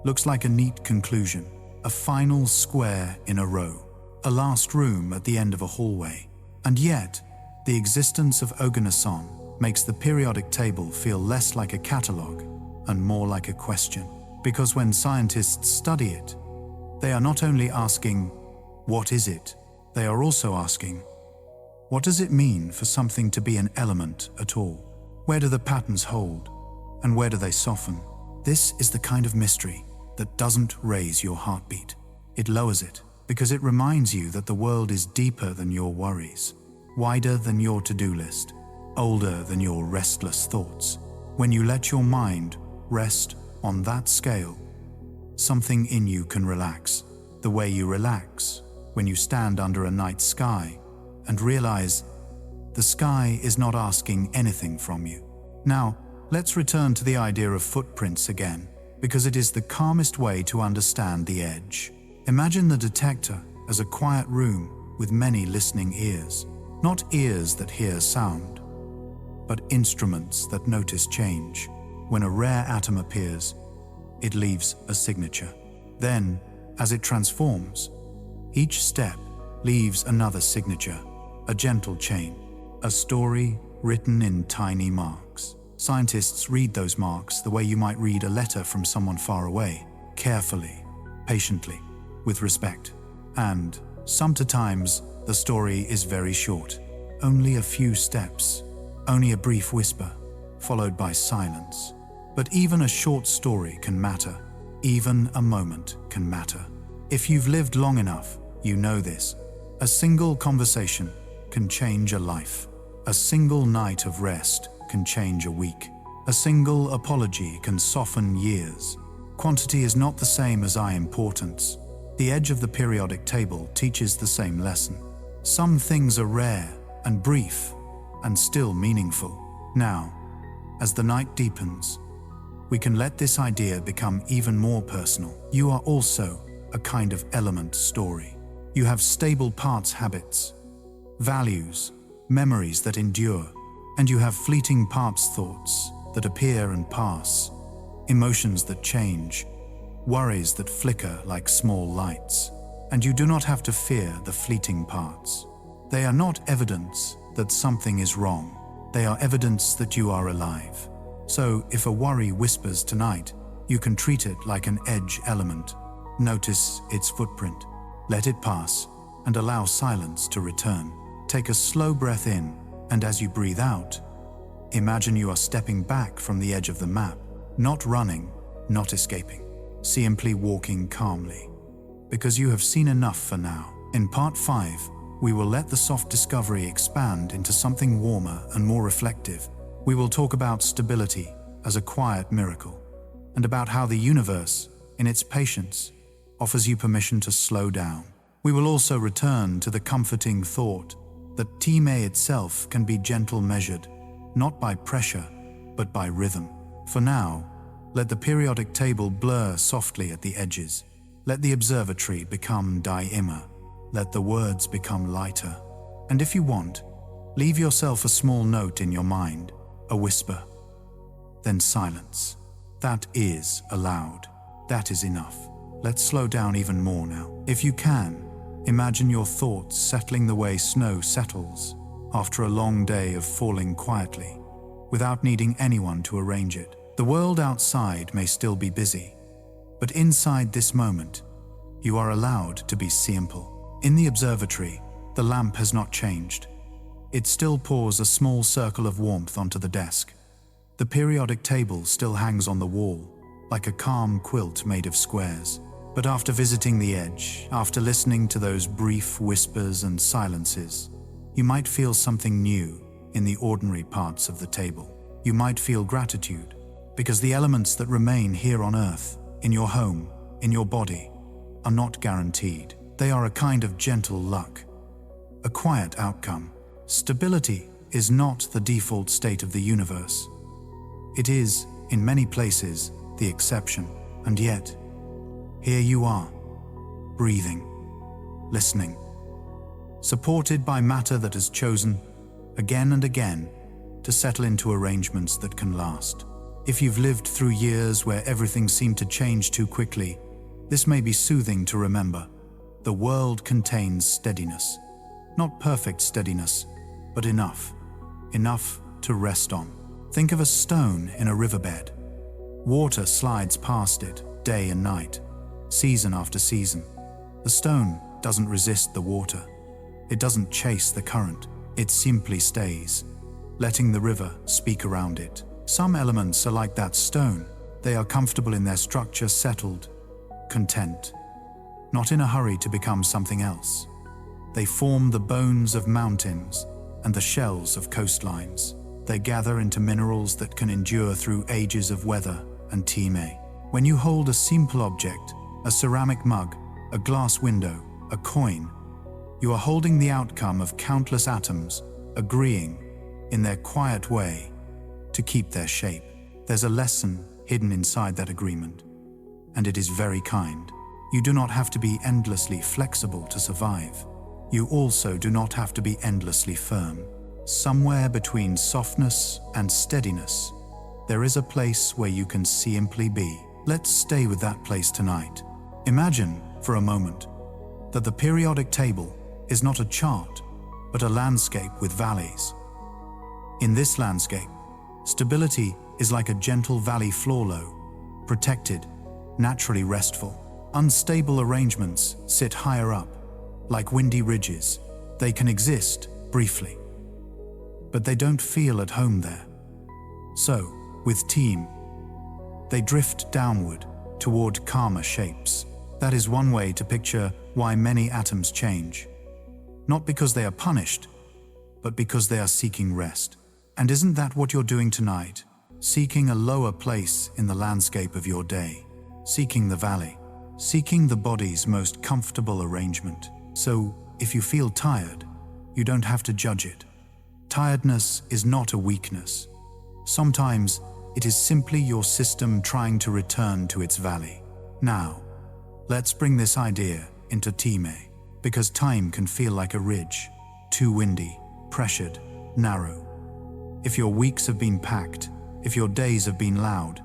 [SPEAKER 1] looks like a neat conclusion, a final square in a row, a last room at the end of a hallway. And yet, the existence of Oganesson makes the periodic table feel less like a catalogue and more like a question. Because when scientists study it, they are not only asking, what is it? They are also asking, what does it mean for something to be an element at all? Where do the patterns hold? And where do they soften? This is the kind of mystery that doesn't raise your heartbeat. It lowers it, because it reminds you that the world is deeper than your worries, wider than your to-do list, older than your restless thoughts. When you let your mind rest on that scale, something in you can relax, the way you relax when you stand under a night sky and realize the sky is not asking anything from you. Now, let's return to the idea of footprints again, because it is the calmest way to understand the edge. Imagine the detector as a quiet room with many listening ears, not ears that hear sound, but instruments that notice change. When a rare atom appears, it leaves a signature. Then, as it transforms, Each step leaves another signature, a gentle chain, a story written in tiny marks. Scientists read those marks the way you might read a letter from someone far away, carefully, patiently, with respect. And sometimes the story is very short, only a few steps, only a brief whisper, followed by silence. But even a short story can matter. Even a moment can matter. If you've lived long enough, you know this. A single conversation can change a life. A single night of rest can change a week. A single apology can soften years. Quantity is not the same as importance. The edge of the periodic table teaches the same lesson. Some things are rare and brief and still meaningful. Now, as the night deepens, we can let this idea become even more personal. You are also a kind of element story. You have stable parts, habits, values, memories that endure, and you have fleeting parts, thoughts that appear and pass, emotions that change, worries that flicker like small lights. And you do not have to fear the fleeting parts. They are not evidence that something is wrong. They are evidence that you are alive. So if a worry whispers tonight, you can treat it like an edge element. Notice its footprint, let it pass, and allow silence to return. Take a slow breath in, and as you breathe out, imagine you are stepping back from the edge of the map, not running, not escaping, simply walking calmly. Because you have seen enough for now. In part 5, we will let the soft discovery expand into something warmer and more reflective. We will talk about stability as a quiet miracle, and about how the universe, in its patience, offers you permission to slow down. We will also return to the comforting thought that time itself can be gentle, measured, not by pressure, but by rhythm. For now, let the periodic table blur softly at the edges. Let the observatory become dimmer. Let the words become lighter. And if you want, leave yourself a small note in your mind, a whisper. Then silence. That is allowed. That is enough. Let's slow down even more now. If you can, imagine your thoughts settling the way snow settles after a long day of falling quietly, without needing anyone to arrange it. The world outside may still be busy, but inside this moment, you are allowed to be simple. In the observatory, the lamp has not changed. It still pours a small circle of warmth onto the desk. The periodic table still hangs on the wall, like a calm quilt made of squares. But after visiting the edge, after listening to those brief whispers and silences, you might feel something new in the ordinary parts of the table. You might feel gratitude, because the elements that remain here on Earth, in your home, in your body, are not guaranteed. They are a kind of gentle luck, a quiet outcome. Stability is not the default state of the universe. It is, in many places, the exception. And yet, here you are, breathing, listening, supported by matter that has chosen, again and again, to settle into arrangements that can last. If you've lived through years where everything seemed to change too quickly, this may be soothing to remember. The world contains steadiness. Not perfect steadiness, but enough to rest on. Think of a stone in a riverbed. Water slides past it, day and night, season after season. The stone doesn't resist the water. It doesn't chase the current. It simply stays, letting the river speak around it. Some elements are like that stone. They are comfortable in their structure, settled, content, not in a hurry to become something else. They form the bones of mountains and the shells of coastlines. They gather into minerals that can endure through ages of weather and time. When you hold a simple object, a ceramic mug, a glass window, a coin, you are holding the outcome of countless atoms agreeing, in their quiet way, to keep their shape. There's a lesson hidden inside that agreement, and it is very kind. You do not have to be endlessly flexible to survive. You also do not have to be endlessly firm. Somewhere between softness and steadiness, there is a place where you can simply be. Let's stay with that place tonight. Imagine, for a moment, that the periodic table is not a chart, but a landscape with valleys. In this landscape, stability is like a gentle valley floor low, protected, naturally restful. Unstable arrangements sit higher up, like windy ridges. They can exist briefly, but they don't feel at home there. So, with team, they drift downward toward calmer shapes. That is one way to picture why many atoms change. Not because they are punished, but because they are seeking rest. And isn't that what you're doing tonight? Seeking a lower place in the landscape of your day. Seeking the valley. Seeking the body's most comfortable arrangement. So, if you feel tired, you don't have to judge it. Tiredness is not a weakness. Sometimes, it is simply your system trying to return to its valley. Now, let's bring this idea into time, because time can feel like a ridge, too windy, pressured, narrow. If your weeks have been packed, if your days have been loud,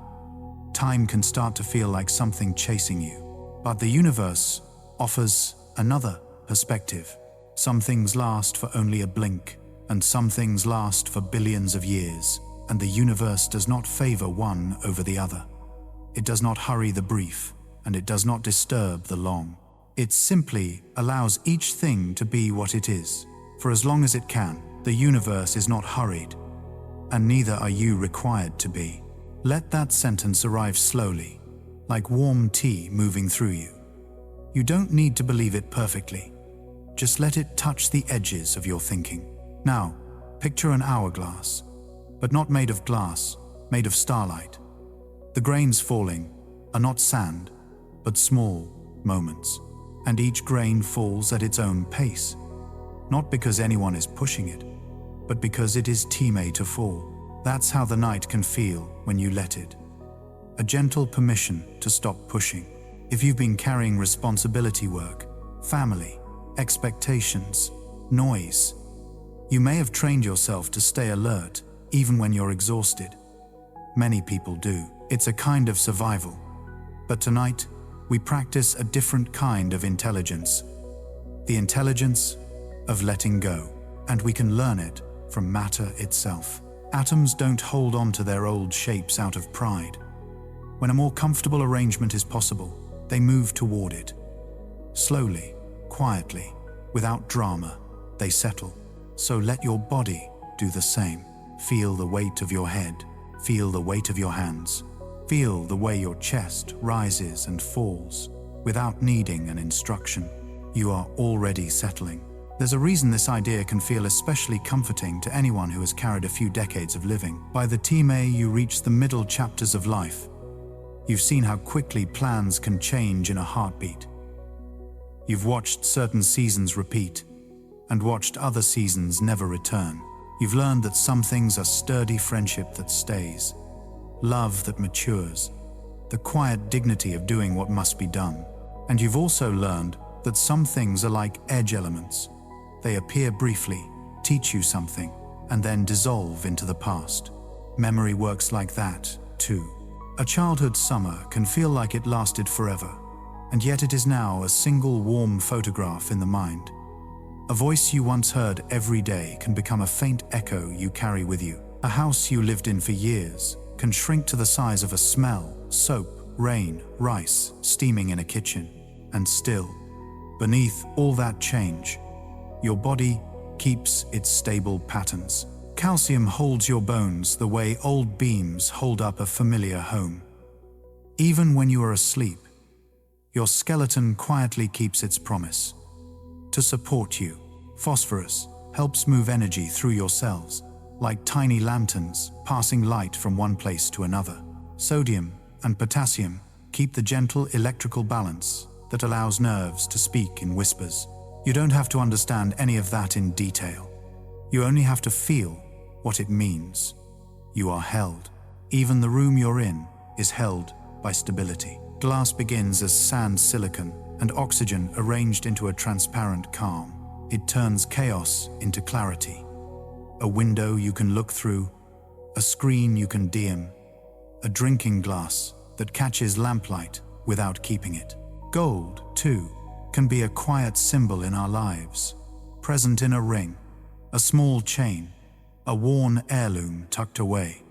[SPEAKER 1] time can start to feel like something chasing you. But the universe offers another perspective. Some things last for only a blink, and some things last for billions of years, and the universe does not favor one over the other. It does not hurry the brief, and it does not disturb the long. It simply allows each thing to be what it is. For as long as it can, the universe is not hurried, and neither are you required to be. Let that sentence arrive slowly, like warm tea moving through you. You don't need to believe it perfectly. Just let it touch the edges of your thinking. Now, picture an hourglass, but not made of glass, made of starlight. The grains falling are not sand, but small moments, and each grain falls at its own pace, not because anyone is pushing it, but because it is time to fall. That's how the night can feel when you let it. A gentle permission to stop pushing. If you've been carrying responsibility, work, family, expectations, noise, you may have trained yourself to stay alert even when you're exhausted. Many people do. It's a kind of survival. But tonight, we practice a different kind of intelligence. The intelligence of letting go. And we can learn it from matter itself. Atoms don't hold on to their old shapes out of pride. When a more comfortable arrangement is possible, they move toward it. Slowly, quietly, without drama, they settle. So let your body do the same. Feel the weight of your head. Feel the weight of your hands. Feel the way your chest rises and falls. Without needing an instruction, you are already settling. There's a reason this idea can feel especially comforting to anyone who has carried a few decades of living. By the time you reach the middle chapters of life, you've seen how quickly plans can change in a heartbeat. You've watched certain seasons repeat, and watched other seasons never return. You've learned that some things are sturdy friendship that stays, love that matures, the quiet dignity of doing what must be done. And you've also learned that some things are like edge elements. They appear briefly, teach you something, and then dissolve into the past. Memory works like that, too. A childhood summer can feel like it lasted forever, and yet it is now a single warm photograph in the mind. A voice you once heard every day can become a faint echo you carry with you. A house you lived in for years can shrink to the size of a smell, soap, rain, rice, steaming in a kitchen. And still, beneath all that change, your body keeps its stable patterns. Calcium holds your bones the way old beams hold up a familiar home. Even when you are asleep, your skeleton quietly keeps its promise to support you. Phosphorus helps move energy through your cells, like tiny lanterns passing light from one place to another. Sodium and potassium keep the gentle electrical balance that allows nerves to speak in whispers. You don't have to understand any of that in detail. You only have to feel what it means. You are held. Even the room you're in is held by stability. Glass begins as sand silicon and oxygen arranged into a transparent calm. It turns chaos into clarity. A window you can look through, a screen you can dim, a drinking glass that catches lamplight without keeping it. Gold, too, can be a quiet symbol in our lives, present in a ring, a small chain, a worn heirloom tucked away.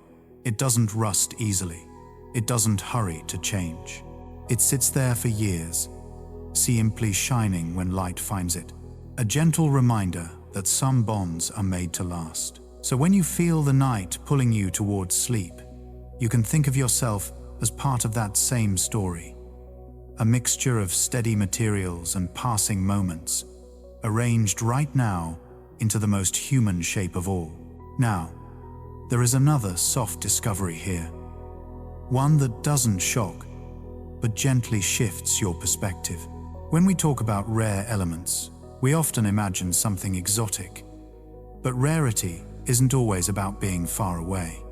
[SPEAKER 1] It doesn't rust easily. It doesn't hurry to change. It sits there for years, simply shining when light finds it. A gentle reminder that some bonds are made to last. So when you feel the night pulling you towards sleep, you can think of yourself as part of that same story. A mixture of steady materials and passing moments, arranged right now into the most human shape of all. Now, there is another soft discovery here. One that doesn't shock, but gently shifts your perspective. When we talk about rare elements, we often imagine something exotic. But rarity isn't always about being far away.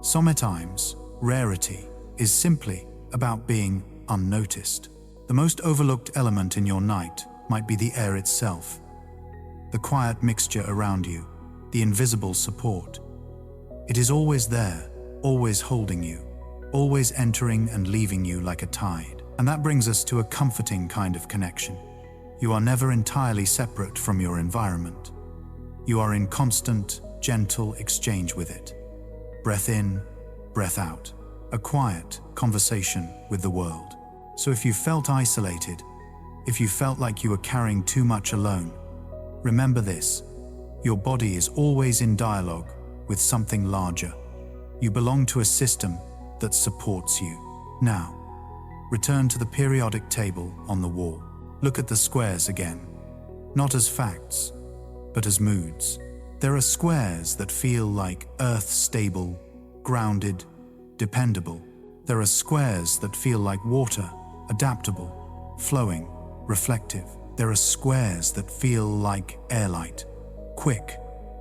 [SPEAKER 1] Sometimes, rarity is simply about being unnoticed. The most overlooked element in your night might be the air itself. The quiet mixture around you, the invisible support. It is always there, always holding you, always entering and leaving you like a tide. And that brings us to a comforting kind of connection. You are never entirely separate from your environment. You are in constant, gentle exchange with it. Breath in, breath out. A quiet conversation with the world. So if you felt isolated, if you felt like you were carrying too much alone, remember this: your body is always in dialogue with something larger. You belong to a system that supports you. Now, return to the periodic table on the wall. Look at the squares again, not as facts, but as moods. There are squares that feel like earth-stable, grounded, dependable. There are squares that feel like water, adaptable, flowing, reflective. There are squares that feel like airlight, quick,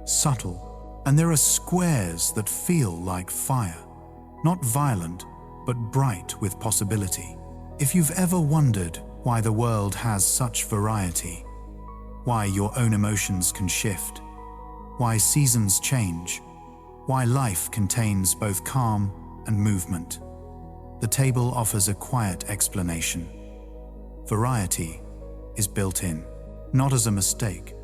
[SPEAKER 1] subtle. And there are squares that feel like fire, not violent, but bright with possibility. If you've ever wondered why the world has such variety, why your own emotions can shift, why seasons change, why life contains both calm and movement, the table offers a quiet explanation. Variety is built in, not as a mistake,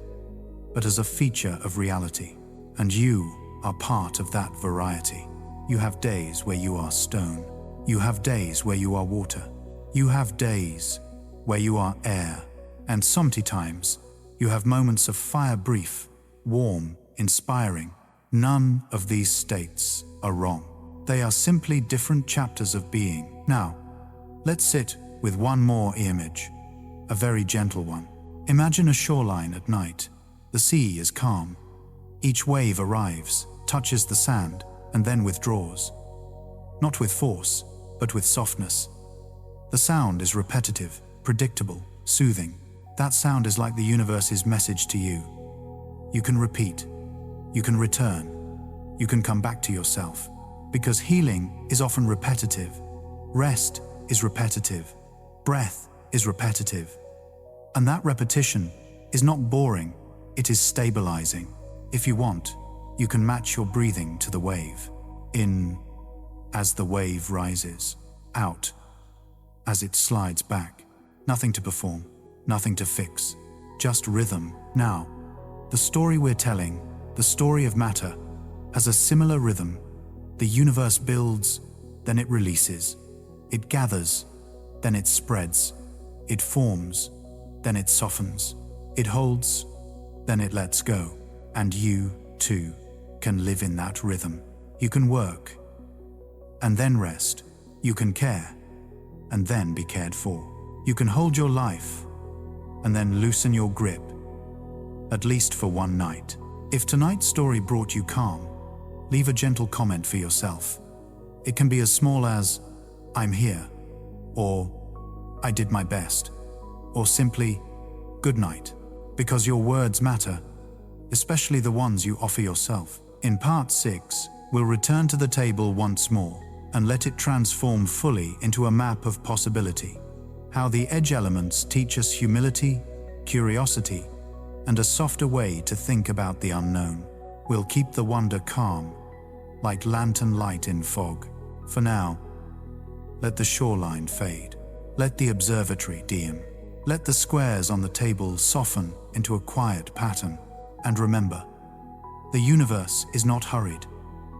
[SPEAKER 1] but as a feature of reality. And you are part of that variety. You have days where you are stone. You have days where you are water. You have days where you are air. And sometimes you have moments of fire, brief, warm, inspiring. None of these states are wrong. They are simply different chapters of being. Now, let's sit with one more image, a very gentle one. Imagine a shoreline at night. The sea is calm. Each wave arrives, touches the sand, and then withdraws. Not with force, but with softness. The sound is repetitive, predictable, soothing. That sound is like the universe's message to you. You can repeat. You can return. You can come back to yourself. Because healing is often repetitive. Rest is repetitive. Breath is repetitive. And that repetition is not boring, it is stabilizing. If you want, you can match your breathing to the wave. In as the wave rises. Out as it slides back. Nothing to perform, nothing to fix, just rhythm. Now, the story we're telling, the story of matter, has a similar rhythm. The universe builds, then it releases. It gathers, then it spreads. It forms, then it softens. It holds, then it lets go. And you, too, can live in that rhythm. You can work, and then rest. You can care, and then be cared for. You can hold your life, and then loosen your grip, at least for one night. If tonight's story brought you calm, leave a gentle comment for yourself. It can be as small as, "I'm here," or "I did my best," or simply, "Good night," because your words matter, especially the ones you offer yourself. In part 6, we'll return to the table once more and let it transform fully into a map of possibility. How the edge elements teach us humility, curiosity, and a softer way to think about the unknown. We'll keep the wonder calm, like lantern light in fog. For now, let the shoreline fade. Let the observatory dim. Let the squares on the table soften into a quiet pattern. And remember, the universe is not hurried,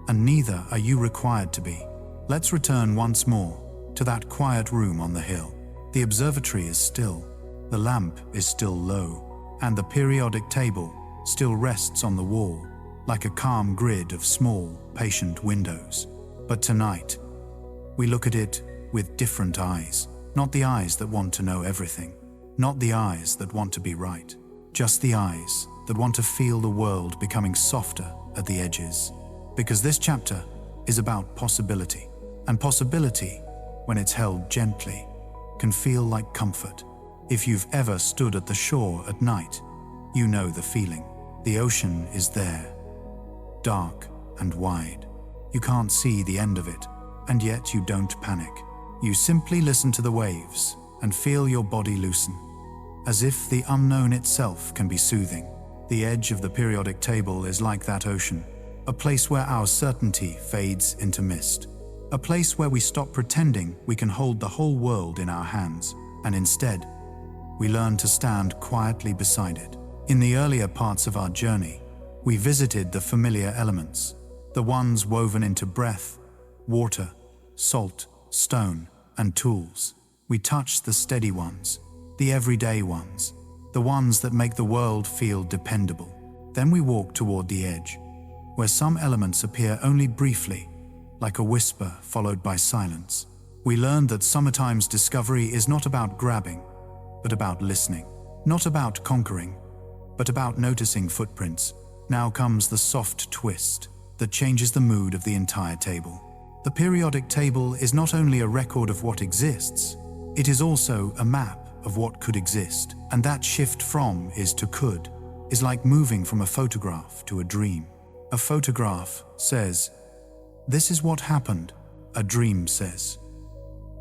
[SPEAKER 1] and neither are you required to be. Let's return once more to that quiet room on the hill. The observatory is still, the lamp is still low, and the periodic table still rests on the wall like a calm grid of small, patient windows. But tonight, we look at it with different eyes. Not the eyes that want to know everything, not the eyes that want to be right, just the eyes that want to feel the world becoming softer at the edges. Because this chapter is about possibility, and possibility, when it's held gently, can feel like comfort. If you've ever stood at the shore at night, you know the feeling. The ocean is there, dark and wide. You can't see the end of it, and yet you don't panic. You simply listen to the waves and feel your body loosen, as if the unknown itself can be soothing. The edge of the periodic table is like that ocean, a place where our certainty fades into mist, a place where we stop pretending we can hold the whole world in our hands, and instead, we learn to stand quietly beside it. In the earlier parts of our journey, we visited the familiar elements, the ones woven into breath, water, salt, stone, and tools. We touched the steady ones, the everyday ones, the ones that make the world feel dependable. Then we walked toward the edge, where some elements appear only briefly, like a whisper followed by silence. We learned that sometimes discovery is not about grabbing, but about listening. Not about conquering, but about noticing footprints. Now comes the soft twist that changes the mood of the entire table. The periodic table is not only a record of what exists, it is also a map of what could exist. And that shift from is to could is like moving from a photograph to a dream. A photograph says, "This is what happened." A dream says,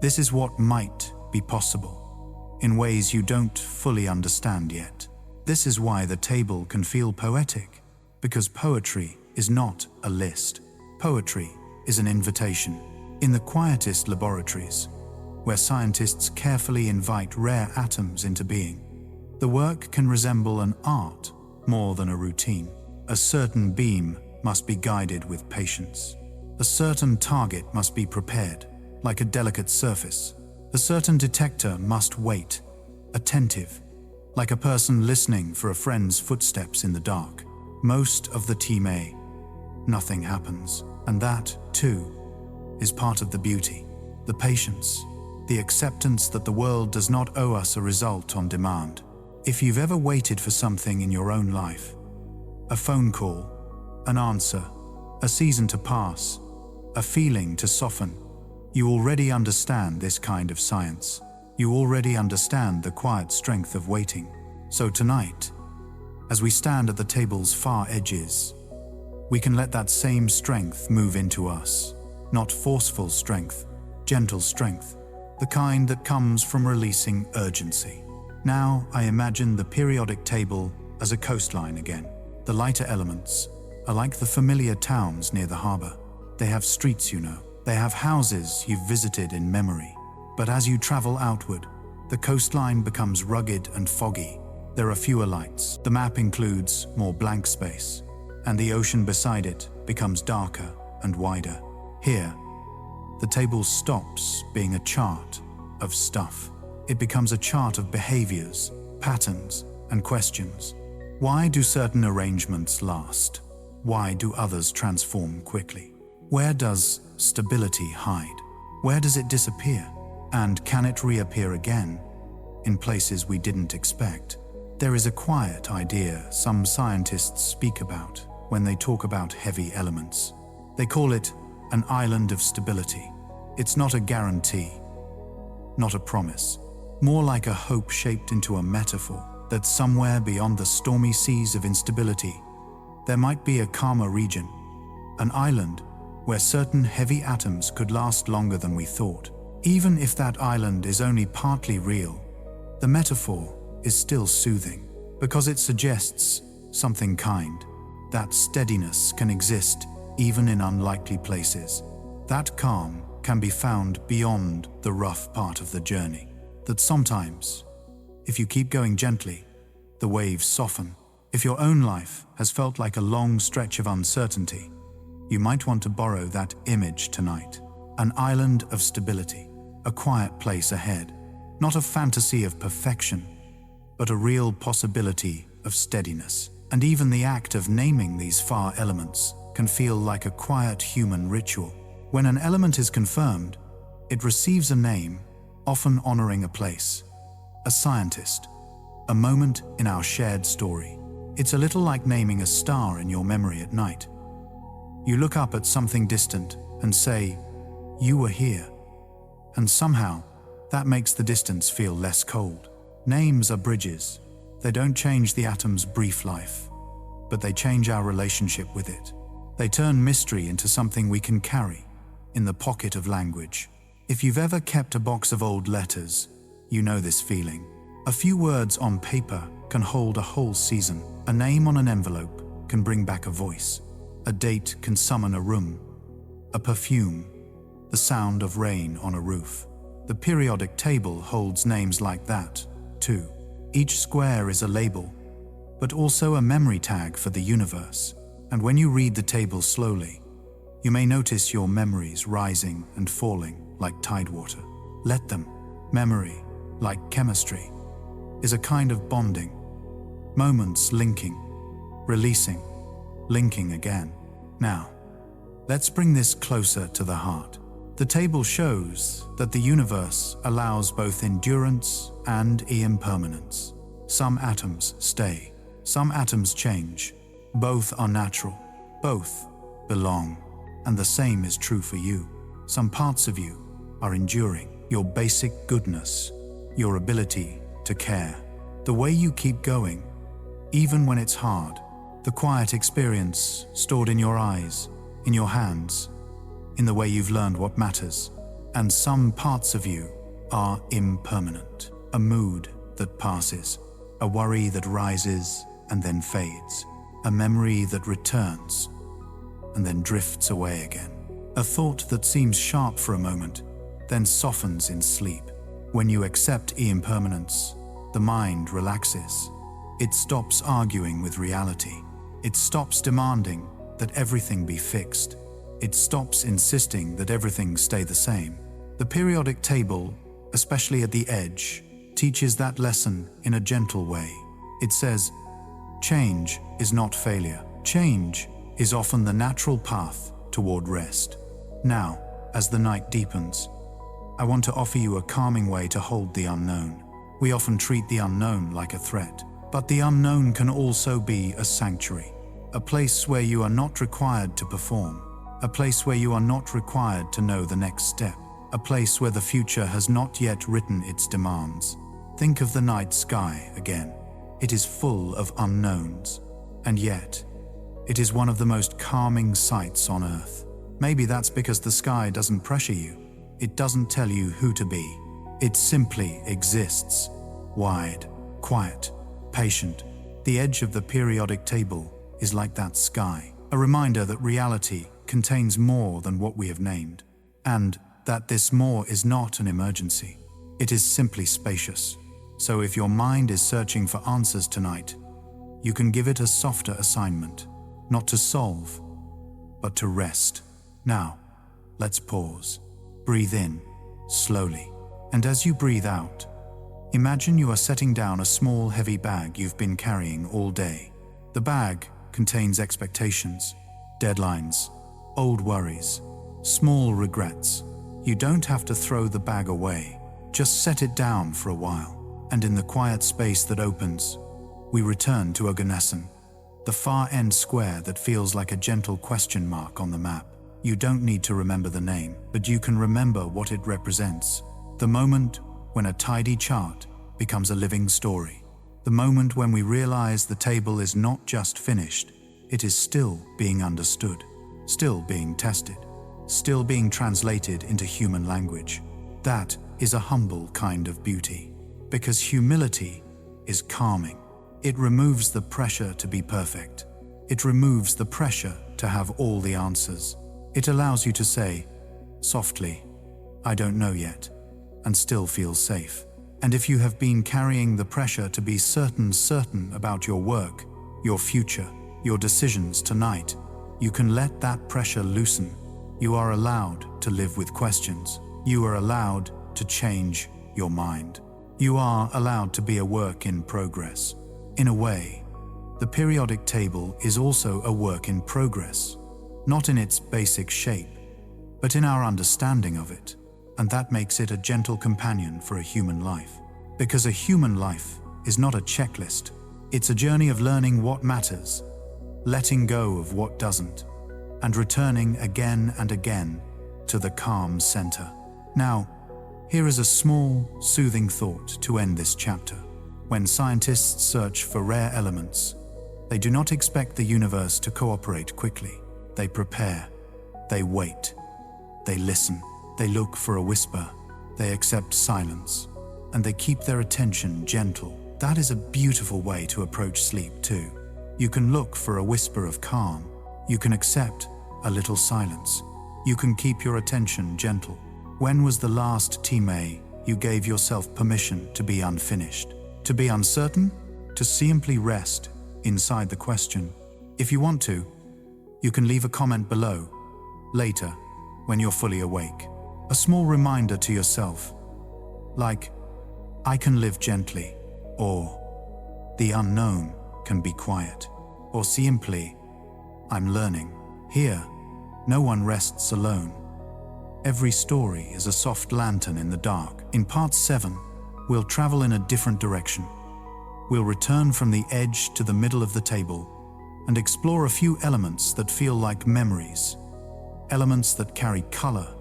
[SPEAKER 1] "This is what might be possible," in ways you don't fully understand yet. This is why the table can feel poetic, because poetry is not a list. Poetry is an invitation. In the quietest laboratories, where scientists carefully invite rare atoms into being, the work can resemble an art more than a routine. A certain beam must be guided with patience. A certain target must be prepared, like a delicate surface. A certain detector must wait, attentive, like a person listening for a friend's footsteps in the dark. Most of the team A, nothing happens. And that, too, is part of the beauty, the patience, the acceptance that the world does not owe us a result on demand. If you've ever waited for something in your own life, a phone call, an answer, a season to pass, a feeling to soften, you already understand this kind of science. You already understand the quiet strength of waiting. So tonight, as we stand at the table's far edges, we can let that same strength move into us. Not forceful strength, gentle strength, the kind that comes from releasing urgency. Now I imagine the periodic table as a coastline again. The lighter elements are like the familiar towns near the harbor. They have streets you know. They have houses you've visited in memory. But as you travel outward, the coastline becomes rugged and foggy. There are fewer lights. The map includes more blank space, and the ocean beside it becomes darker and wider. Here, the table stops being a chart of stuff. It becomes a chart of behaviors, patterns, and questions. Why do certain arrangements last? Why do others transform quickly? Where does stability hide? Where does it disappear? And can it reappear again in places we didn't expect? There is a quiet idea some scientists speak about when they talk about heavy elements. They call it an island of stability. It's not a guarantee, not a promise, more like a hope shaped into a metaphor that somewhere beyond the stormy seas of instability, there might be a calmer region, an island where certain heavy atoms could last longer than we thought. Even if that island is only partly real, the metaphor is still soothing because it suggests something kind. That steadiness can exist even in unlikely places. That calm can be found beyond the rough part of the journey. That sometimes If you keep going gently, the waves soften. If your own life has felt like a long stretch of uncertainty, you might want to borrow that image tonight. An island of stability, a quiet place ahead, not a fantasy of perfection, but a real possibility of steadiness. And even the act of naming these far elements can feel like a quiet human ritual. When an element is confirmed, it receives a name, often honoring a place, a scientist, a moment in our shared story. It's a little like naming a star in your memory at night. You look up at something distant and say, "You were here." And somehow, that makes the distance feel less cold. Names are bridges. They don't change the atom's brief life, but they change our relationship with it. They turn mystery into something we can carry in the pocket of language. If you've ever kept a box of old letters, you know this feeling. A few words on paper can hold a whole season. A name on an envelope can bring back a voice. A date can summon a room. A perfume, the sound of rain on a roof. The periodic table holds names like that, too. Each square is a label, but also a memory tag for the universe. And when you read the table slowly, you may notice your memories rising and falling like tidewater. Let them. Memory, like chemistry, is a kind of bonding. Moments linking, releasing, linking again. Now, let's bring this closer to the heart. The table shows that the universe allows both endurance and impermanence. Some atoms stay, some atoms change. Both are natural, both belong, and the same is true for you. Some parts of you are enduring, your basic goodness, your ability to care, the way you keep going, even when it's hard, the quiet experience stored in your eyes, in your hands, in the way you've learned what matters. And some parts of you are impermanent, a mood that passes, a worry that rises and then fades, a memory that returns and then drifts away again, a thought that seems sharp for a moment, then softens in sleep. When you accept impermanence, the mind relaxes. It stops arguing with reality. It stops demanding that everything be fixed. It stops insisting that everything stay the same. The periodic table, especially at the edge, teaches that lesson in a gentle way. It says, change is not failure. Change is often the natural path toward rest. Now, as the night deepens, I want to offer you a calming way to hold the unknown. We often treat the unknown like a threat, but the unknown can also be a sanctuary, a place where you are not required to perform, a place where you are not required to know the next step, a place where the future has not yet written its demands. Think of the night sky again. It is full of unknowns, and yet, it is one of the most calming sights on Earth. Maybe that's because the sky doesn't pressure you. It doesn't tell you who to be. It simply exists, wide, quiet, patient. The edge of the periodic table is like that sky, a reminder that reality contains more than what we have named, and that this more is not an emergency. It is simply spacious. So if your mind is searching for answers tonight, you can give it a softer assignment, not to solve, but to rest. Now, let's pause. Breathe in, slowly. And as you breathe out, imagine you are setting down a small, heavy bag you've been carrying all day. The bag contains expectations, deadlines, old worries, small regrets. You don't have to throw the bag away. Just set it down for a while. And in the quiet space that opens, we return to Oganesson, the far end square that feels like a gentle question mark on the map. You don't need to remember the name, but you can remember what it represents. The moment when a tidy chart becomes a living story. The moment when we realize the table is not just finished, it is still being understood, still being tested, still being translated into human language. That is a humble kind of beauty, because humility is calming. It removes the pressure to be perfect. It removes the pressure to have all the answers. It allows you to say, softly, I don't know yet, and still feel safe. And if you have been carrying the pressure to be certain about your work, your future, your decisions tonight, you can let that pressure loosen. You are allowed to live with questions. You are allowed to change your mind. You are allowed to be a work in progress. In a way, the periodic table is also a work in progress, not in its basic shape, but in our understanding of it, and that makes it a gentle companion for a human life. Because a human life is not a checklist, it's a journey of learning what matters, letting go of what doesn't, and returning again and again to the calm center. Now, here is a small, soothing thought to end this chapter. When scientists search for rare elements, they do not expect the universe to cooperate quickly. They prepare, they wait, they listen, they look for a whisper, they accept silence, and they keep their attention gentle. That is a beautiful way to approach sleep too. You can look for a whisper of calm. You can accept a little silence. You can keep your attention gentle. When was the last time you gave yourself permission to be unfinished? To be uncertain? To simply rest inside the question? If you want to, you can leave a comment below, later, when you're fully awake. A small reminder to yourself, like, I can live gently, or the unknown can be quiet, or simply, I'm learning. Here, no one rests alone. Every story is a soft lantern in the dark. In part 7, we'll travel in a different direction. We'll return from the edge to the middle of the table and explore a few elements that feel like memories, elements that carry color,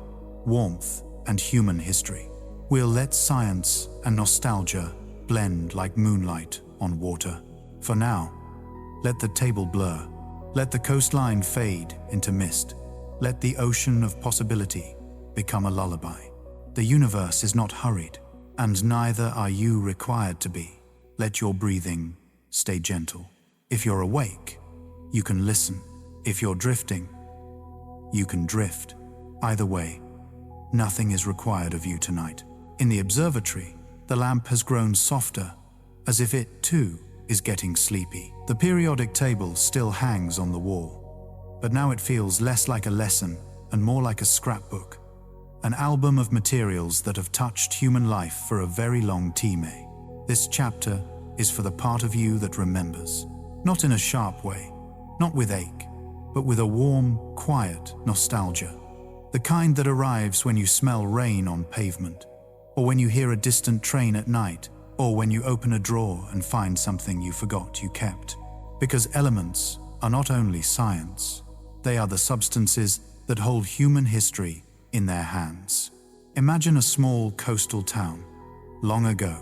[SPEAKER 1] warmth, and human history. We'll let science and nostalgia blend like moonlight on water. For now, let the table blur. Let the coastline fade into mist. Let the ocean of possibility become a lullaby. The universe is not hurried, and neither are you required to be. Let your breathing stay gentle. If you're awake, you can listen. If you're drifting, you can drift. Either way, nothing is required of you tonight. In the observatory, the lamp has grown softer, as if it too is getting sleepy. The periodic table still hangs on the wall, but now it feels less like a lesson and more like a scrapbook, an album of materials that have touched human life for a very long time. This chapter is for the part of you that remembers, not in a sharp way, not with ache, but with a warm, quiet nostalgia. The kind that arrives when you smell rain on pavement, or when you hear a distant train at night, or when you open a drawer and find something you forgot you kept. Because elements are not only science, they are the substances that hold human history in their hands. Imagine a small coastal town, long ago,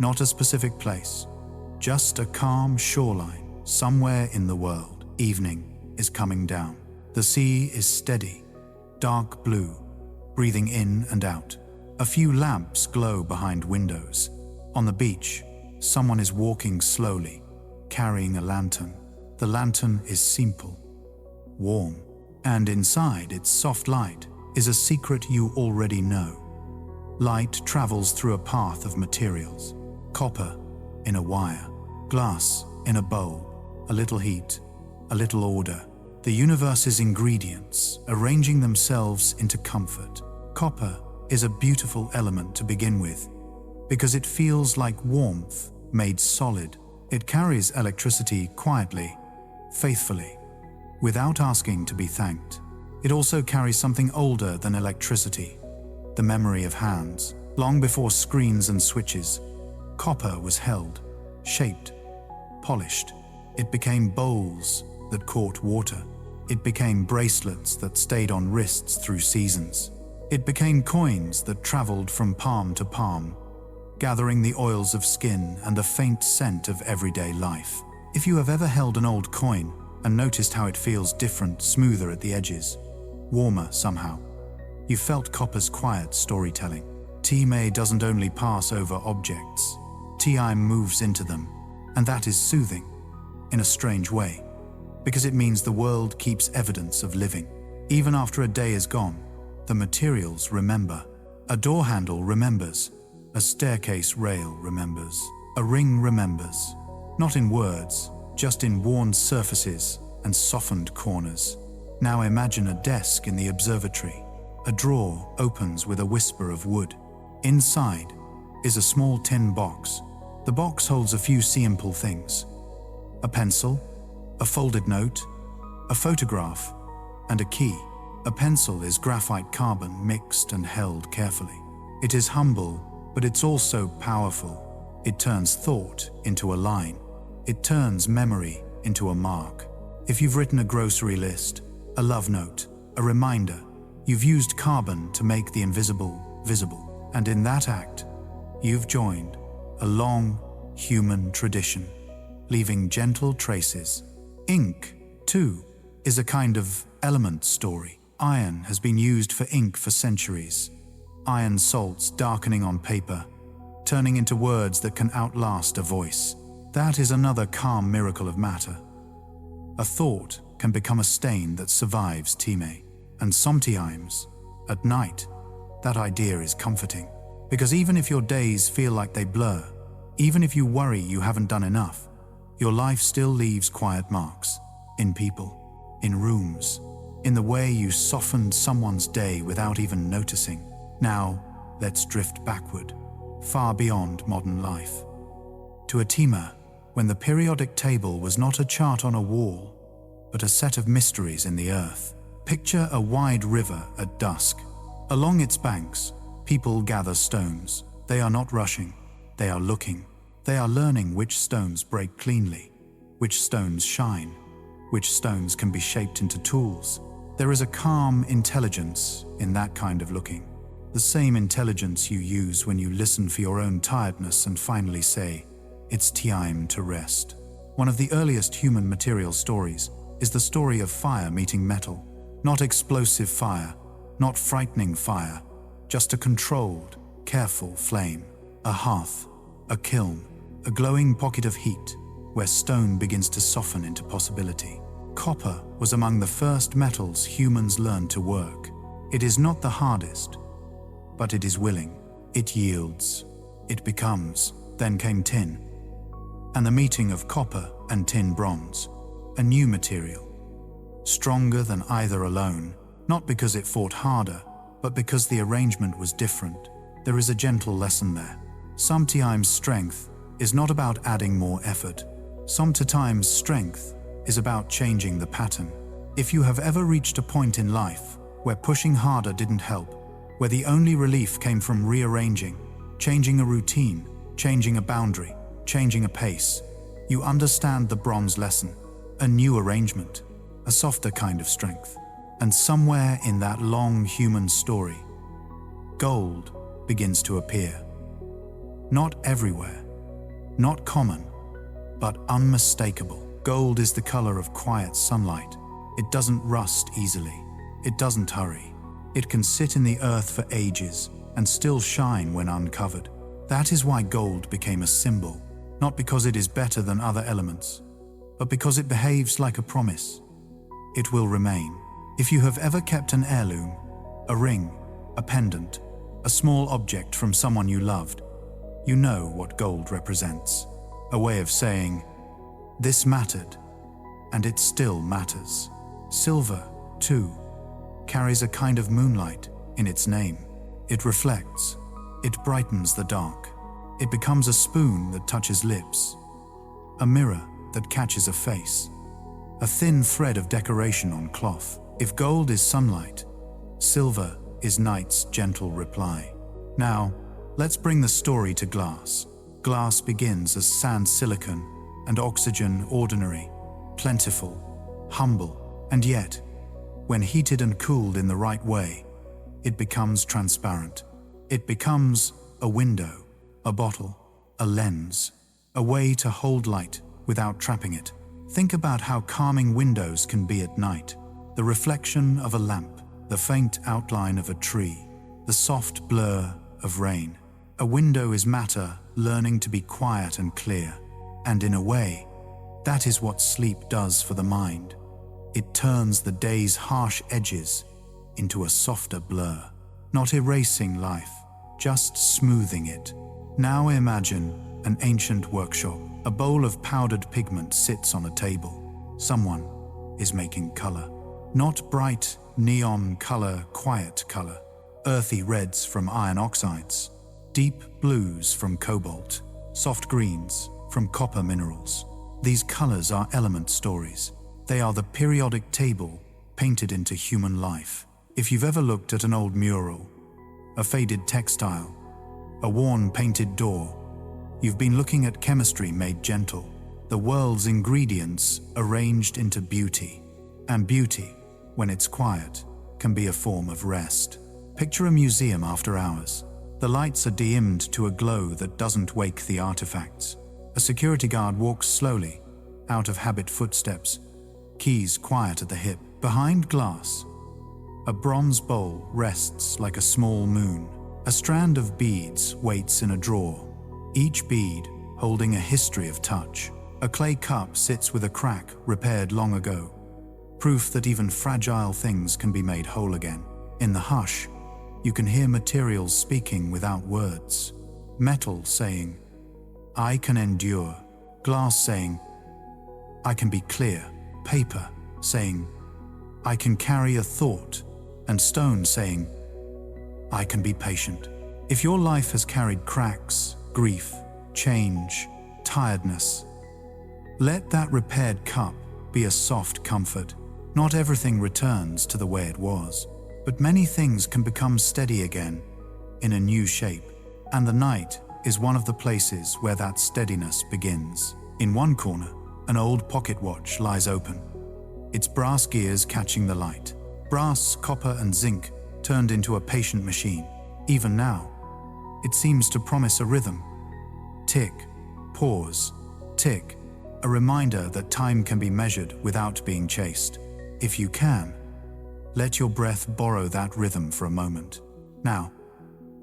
[SPEAKER 1] not a specific place, just a calm shoreline somewhere in the world. Evening is coming down. The sea is steady, dark blue, breathing in and out. A few lamps glow behind windows. On the beach, someone is walking slowly, carrying a lantern. The lantern is simple, warm, and inside its soft light is a secret you already know. Light travels through a path of materials. Copper in a wire, glass in a bulb, a little heat, a little order. The universe's ingredients arranging themselves into comfort. Copper is a beautiful element to begin with, because it feels like warmth made solid. It carries electricity quietly, faithfully, without asking to be thanked. It also carries something older than electricity, the memory of hands. Long before screens and switches, copper was held, shaped, polished. It became bowls that caught water. It became bracelets that stayed on wrists through seasons. It became coins that traveled from palm to palm, gathering the oils of skin and the faint scent of everyday life. If you have ever held an old coin and noticed how it feels different, smoother at the edges, warmer somehow, you felt copper's quiet storytelling. Time doesn't only pass over objects, time moves into them, and that is soothing, in a strange way, because it means the world keeps evidence of living. Even after a day is gone, the materials remember. A door handle remembers, A staircase rail remembers. A ring remembers. Not in words, just in worn surfaces and softened corners. Now imagine a desk in the observatory. A drawer opens with a whisper of wood. Inside is a small tin box. The box holds a few simple things. A pencil, a folded note, a photograph, and a key. A pencil is graphite carbon mixed and held carefully. It is humble, but it's also powerful. It turns thought into a line. It turns memory into a mark. If you've written a grocery list, a love note, a reminder, you've used carbon to make the invisible visible. And in that act, you've joined a long human tradition, leaving gentle traces. Ink, too, is a kind of element story. Iron has been used for ink for centuries. Iron salts darkening on paper, turning into words that can outlast a voice. That is another calm miracle of matter. A thought can become a stain that survives time. And sometimes, at night, that idea is comforting. Because even if your days feel like they blur, even if you worry you haven't done enough, your life still leaves quiet marks. In people, in rooms, in the way you softened someone's day without even noticing. Now, let's drift backward, far beyond modern life. To a time when the periodic table was not a chart on a wall, but a set of mysteries in the earth. Picture a wide river at dusk. Along its banks, people gather stones. They are not rushing, they are looking. They are learning which stones break cleanly, which stones shine, which stones can be shaped into tools. There is a calm intelligence in that kind of looking. The same intelligence you use when you listen for your own tiredness and finally say, "It's time to rest." One of the earliest human material stories is the story of fire meeting metal. Not explosive fire, not frightening fire, just a controlled, careful flame. A hearth, a kiln, a glowing pocket of heat where stone begins to soften into possibility. Copper was among the first metals humans learned to work. It is not the hardest, but it is willing. It yields. It becomes. Then came tin. And the meeting of copper and tin bronze, a new material. Stronger than either alone, not because it fought harder, but because the arrangement was different. There is a gentle lesson there. Sometimes strength is not about adding more effort. Sometimes strength is about changing the pattern. If you have ever reached a point in life where pushing harder didn't help, where the only relief came from rearranging, changing a routine, changing a boundary, changing a pace, you understand the bronze lesson. A new arrangement, a softer kind of strength. And somewhere in that long human story, gold begins to appear. Not everywhere, not common, but unmistakable. Gold is the color of quiet sunlight. It doesn't rust easily. It doesn't hurry. It can sit in the earth for ages and still shine when uncovered. That is why gold became a symbol, not because it is better than other elements, but because it behaves like a promise. It will remain. If you have ever kept an heirloom, a ring, a pendant, a small object from someone you loved, you know what gold represents. A way of saying, this mattered, and it still matters. Silver, too, carries a kind of moonlight in its name. It reflects. It brightens the dark. It becomes a spoon that touches lips, a mirror that catches a face, a thin thread of decoration on cloth. If gold is sunlight, silver is night's gentle reply. Now, let's bring the story to glass. Glass begins as sand silicon and oxygen ordinary, plentiful, humble, and yet, when heated and cooled in the right way, it becomes transparent. It becomes a window, a bottle, a lens, a way to hold light without trapping it. Think about how calming windows can be at night. The reflection of a lamp, the faint outline of a tree, the soft blur of rain. A window is matter learning to be quiet and clear. And in a way, that is what sleep does for the mind. It turns the day's harsh edges into a softer blur, not erasing life, just smoothing it. Now imagine an ancient workshop. A bowl of powdered pigment sits on a table. Someone is making color. Not bright, neon color, quiet color. Earthy reds from iron oxides. Deep blues from cobalt. Soft greens from copper minerals. These colors are element stories. They are the periodic table painted into human life. If you've ever looked at an old mural, a faded textile, a worn painted door, you've been looking at chemistry made gentle, the world's ingredients arranged into beauty. And beauty, when it's quiet, can be a form of rest. Picture a museum after hours. The lights are dimmed to a glow that doesn't wake the artifacts. A security guard walks slowly, out of habit footsteps, keys quiet at the hip. Behind glass, a bronze bowl rests like a small moon. A strand of beads waits in a drawer, each bead holding a history of touch. A clay cup sits with a crack repaired long ago, proof that even fragile things can be made whole again. In the hush, you can hear materials speaking without words. Metal saying, "I can endure." Glass saying, "I can be clear." Paper saying, "I can carry a thought." And stone saying, "I can be patient." If your life has carried cracks, grief, change, tiredness, let that repaired cup be a soft comfort. Not everything returns to the way it was, but many things can become steady again, in a new shape. And the night is one of the places where that steadiness begins. In one corner, an old pocket watch lies open, its brass gears catching the light. Brass, copper, and zinc turned into a patient machine. Even now, it seems to promise a rhythm. Tick, pause, tick, a reminder that time can be measured without being chased. If you can, let your breath borrow that rhythm for a moment. Now,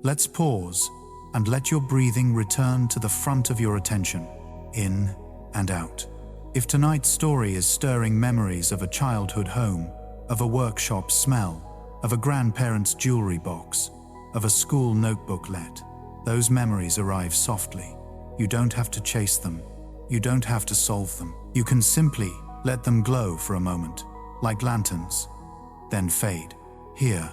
[SPEAKER 1] let's pause and let your breathing return to the front of your attention, in and out. If tonight's story is stirring memories of a childhood home, of a workshop smell, of a grandparent's jewelry box, of a school notebook let, those memories arrive softly. You don't have to chase them. You don't have to solve them. You can simply let them glow for a moment, like lanterns, then fade. Here,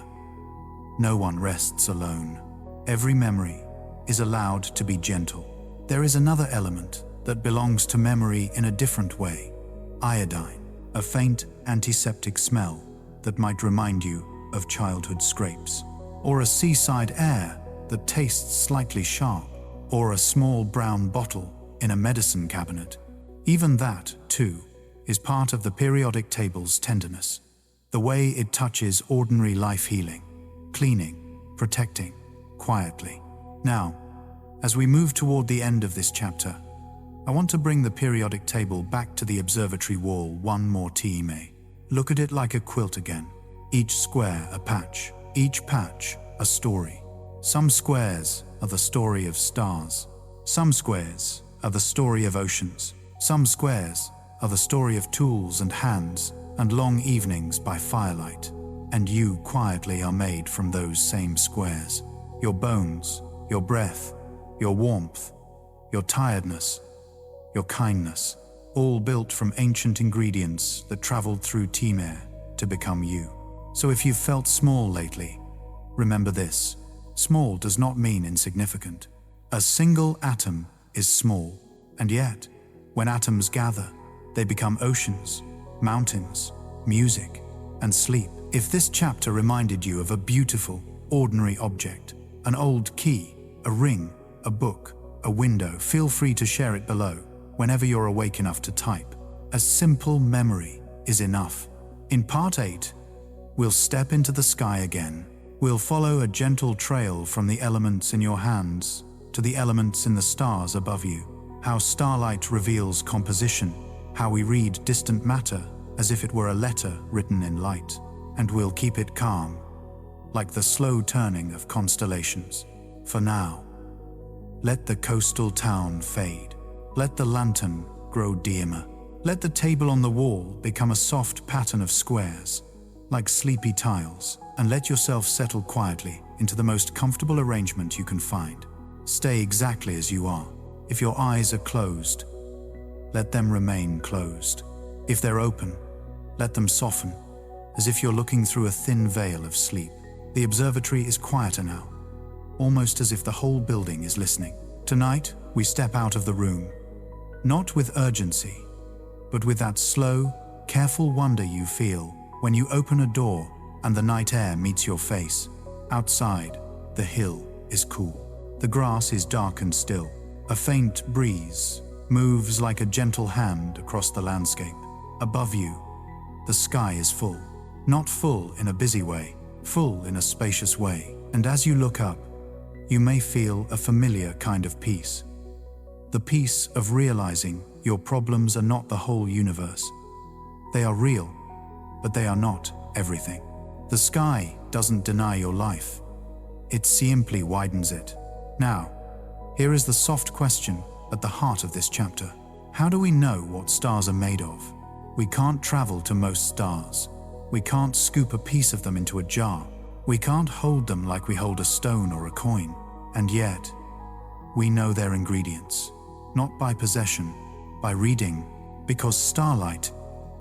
[SPEAKER 1] no one rests alone. Every memory is allowed to be gentle. There is another element that belongs to memory in a different way. Iodine, a faint antiseptic smell that might remind you of childhood scrapes, or a seaside air that tastes slightly sharp, or a small brown bottle in a medicine cabinet. Even that, too, is part of the periodic table's tenderness, the way it touches ordinary life, healing, cleaning, protecting, quietly. Now, as we move toward the end of this chapter, I want to bring the periodic table back to the observatory wall one more time. Look at it like a quilt again. Each square a patch, each patch a story. Some squares are the story of stars. Some squares are the story of oceans. Some squares are the story of tools and hands and long evenings by firelight. And you quietly are made from those same squares. Your bones, your breath, your warmth, your tiredness, your kindness, all built from ancient ingredients that traveled through Timur to become you. So if you've felt small lately, remember this: small does not mean insignificant. A single atom is small, and yet, when atoms gather, they become oceans, mountains, music, and sleep. If this chapter reminded you of a beautiful, ordinary object, an old key, a ring, a book, a window, feel free to share it below whenever you're awake enough to type. A simple memory is enough. In part 8, we'll step into the sky again. We'll follow a gentle trail from the elements in your hands to the elements in the stars above you. How starlight reveals composition, how we read distant matter as if it were a letter written in light. And we'll keep it calm, like the slow turning of constellations. For now, let the coastal town fade. Let the lantern grow dimmer. Let the table on the wall become a soft pattern of squares, like sleepy tiles, and let yourself settle quietly into the most comfortable arrangement you can find. stay exactly as you are. If your eyes are closed, let them remain closed. If they're open, let them soften, as if you're looking through a thin veil of sleep. The observatory is quieter now, almost as if the whole building is listening. Tonight, we step out of the room, not with urgency, but with that slow, careful wonder you feel when you open a door and the night air meets your face. Outside, the hill is cool. The grass is dark and still. A faint breeze moves like a gentle hand across the landscape. Above you, the sky is full. Not full in a busy way, full in a spacious way. And as you look up, you may feel a familiar kind of peace. The peace of realizing your problems are not the whole universe. They are real, but they are not everything. The sky doesn't deny your life. It simply widens it. Now, here is the soft question at the heart of this chapter. How do we know what stars are made of? We can't travel to most stars. We can't scoop a piece of them into a jar. We can't hold them like we hold a stone or a coin. And yet, we know their ingredients, not by possession, by reading, because starlight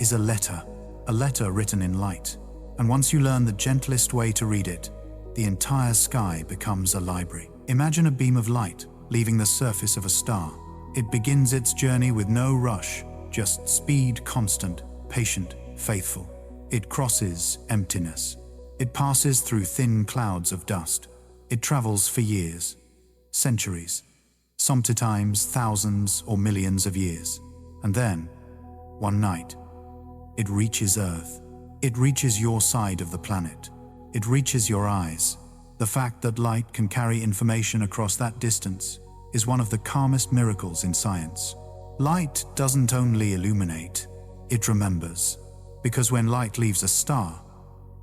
[SPEAKER 1] is a letter written in light. And once you learn the gentlest way to read it, the entire sky becomes a library. Imagine a beam of light leaving the surface of a star. It begins its journey with no rush, just speed, constant, patient, faithful. It crosses emptiness. It passes through thin clouds of dust. It travels for years, centuries, sometimes thousands or millions of years. And then, one night, it reaches Earth. It reaches your side of the planet. It reaches your eyes. The fact that light can carry information across that distance is one of the calmest miracles in science. Light doesn't only illuminate, it remembers. Because when light leaves a star,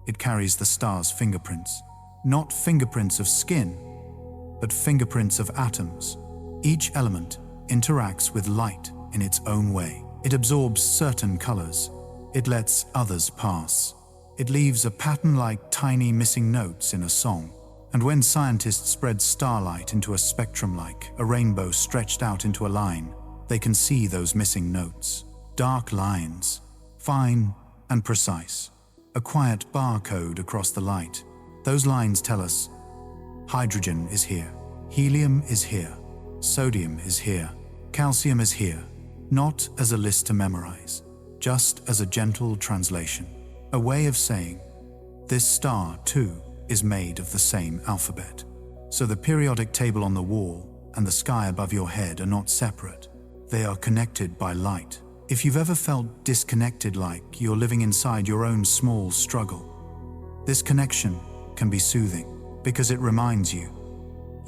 [SPEAKER 1] it carries the star's fingerprints. Not fingerprints of skin, but fingerprints of atoms. Each element interacts with light in its own way. It absorbs certain colors. It lets others pass. It leaves a pattern like tiny missing notes in a song. And when scientists spread starlight into a spectrum like a rainbow stretched out into a line, they can see those missing notes. Dark lines, fine and precise. A quiet barcode across the light. Those lines tell us, hydrogen is here, helium is here, sodium is here, calcium is here. Not as a list to memorize, just as a gentle translation. A way of saying, this star too is made of the same alphabet. So the periodic table on the wall and the sky above your head are not separate. They are connected by light. If you've ever felt disconnected, like you're living inside your own small struggle, this connection can be soothing because it reminds you,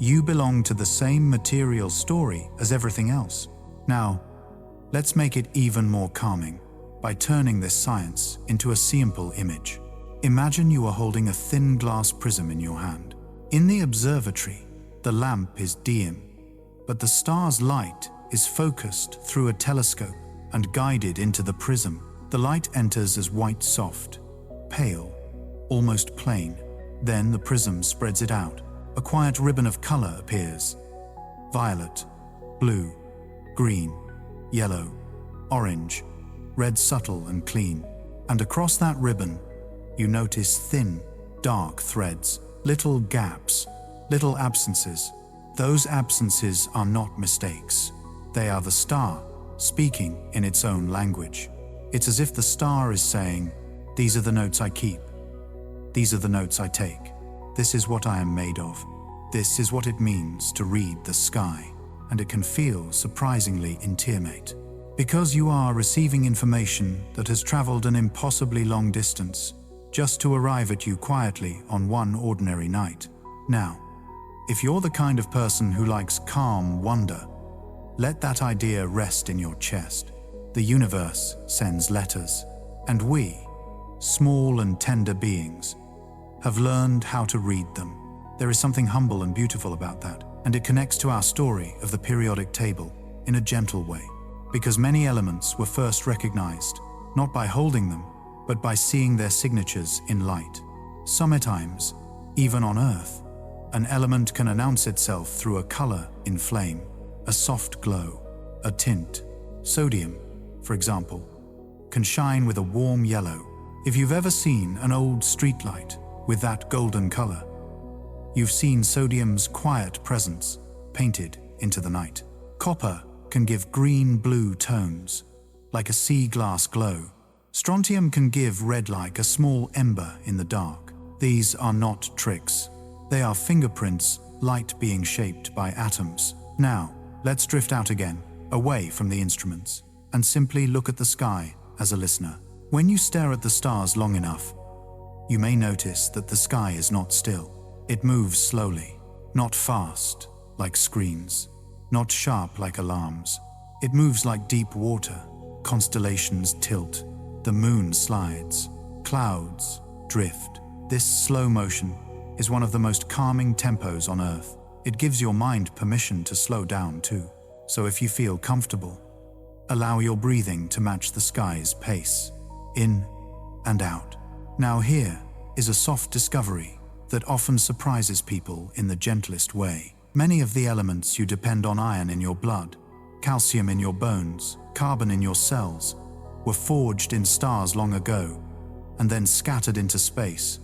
[SPEAKER 1] you belong to the same material story as everything else. Now, let's make it even more calming by turning this science into a simple image. Imagine you are holding a thin glass prism in your hand. In the observatory, the lamp is dim, but the star's light is focused through a telescope and guided into the prism. The light enters as white, soft, pale, almost plain. Then the prism spreads it out. A quiet ribbon of color appears. Violet, blue, green, yellow, orange, red, subtle and clean. And across that ribbon, you notice thin, dark threads, little gaps, little absences. Those absences are not mistakes. They are the star speaking in its own language. It's as if the star is saying, these are the notes I keep. These are the notes I take. This is what I am made of. This is what it means to read the sky. And it can feel surprisingly intimate. Because you are receiving information that has traveled an impossibly long distance just to arrive at you quietly on one ordinary night. Now, if you're the kind of person who likes calm wonder, let that idea rest in your chest. The universe sends letters, and we, small and tender beings, have learned how to read them. There is something humble and beautiful about that, and it connects to our story of the periodic table in a gentle way, because many elements were first recognized, not by holding them, but by seeing their signatures in light. Sometimes, even on Earth, An element can announce itself through a color in flame, a soft glow, a tint. Sodium, for example, can shine with a warm yellow. If you've ever seen an old streetlight with that golden color, you've seen sodium's quiet presence painted into the night. Copper can give green-blue tones, like a sea glass glow. Strontium can give red like a small ember in the dark. These are not tricks. They are fingerprints, light being shaped by atoms. Now, let's drift out again, away from the instruments, and simply look at the sky as a listener. When you stare at the stars long enough, you may notice that the sky is not still. It moves slowly, not fast, like screens, not sharp like alarms. It moves like deep water. Constellations tilt, the moon slides, clouds drift. This slow motion is one of the most calming tempos on Earth. It gives your mind permission to slow down too. So if you feel comfortable, allow your breathing to match the sky's pace, in and out. Now here is a soft discovery that often surprises people in the gentlest way. Many of the elements you depend on, iron in your blood, calcium in your bones, carbon in your cells, were forged in stars long ago, and then scattered into space,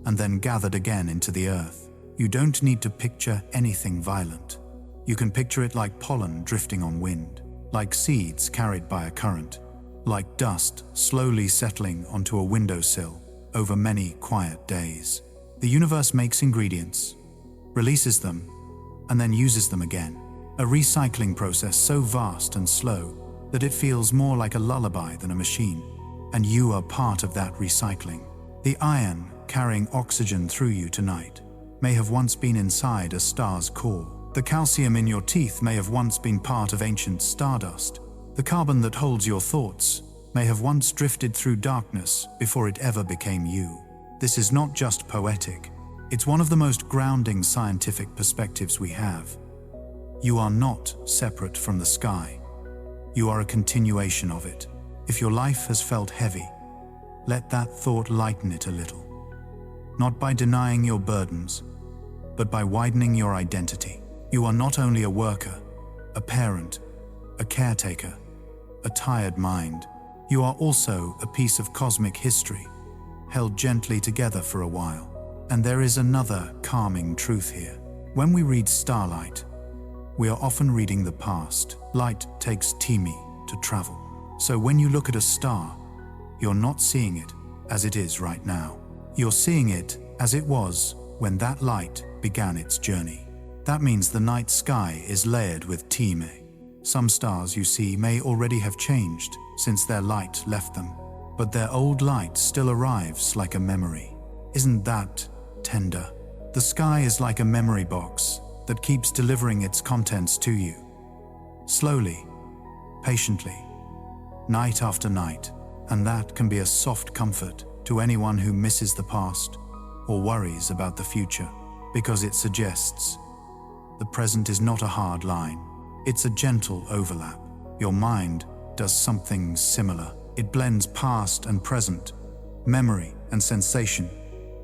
[SPEAKER 1] and then gathered again into the earth. You don't need to picture anything violent. You can picture it like pollen drifting on wind, like seeds carried by a current, like dust slowly settling onto a windowsill over many quiet days. The universe makes ingredients, releases them, and then uses them again. A recycling process so vast and slow that it feels more like a lullaby than a machine, and you are part of that recycling. The iron carrying oxygen through you tonight may have once been inside a star's core. The calcium in your teeth may have once been part of ancient stardust. The carbon that holds your thoughts may have once drifted through darkness before it ever became you. This is not just poetic, it's one of the most grounding scientific perspectives we have. You are not separate from the sky. You are a continuation of it. If your life has felt heavy, let that thought lighten it a little. Not by denying your burdens, but by widening your identity. You are not only a worker, a parent, a caretaker, a tired mind. You are also a piece of cosmic history, held gently together for a while. And there is another calming truth here. When we read starlight, we are often reading the past. Light takes time to travel. So when you look at a star, you're not seeing it as it is right now. You're seeing it as it was when that light began its journey. That means the night sky is layered with time. Some stars you see may already have changed since their light left them, but their old light still arrives like a memory. Isn't that tender? The sky is like a memory box that keeps delivering its contents to you. Slowly, patiently, night after night, and that can be a soft comfort to anyone who misses the past or worries about the future, because it suggests the present is not a hard line. It's a gentle overlap. Your mind does something similar. It blends past and present, memory and sensation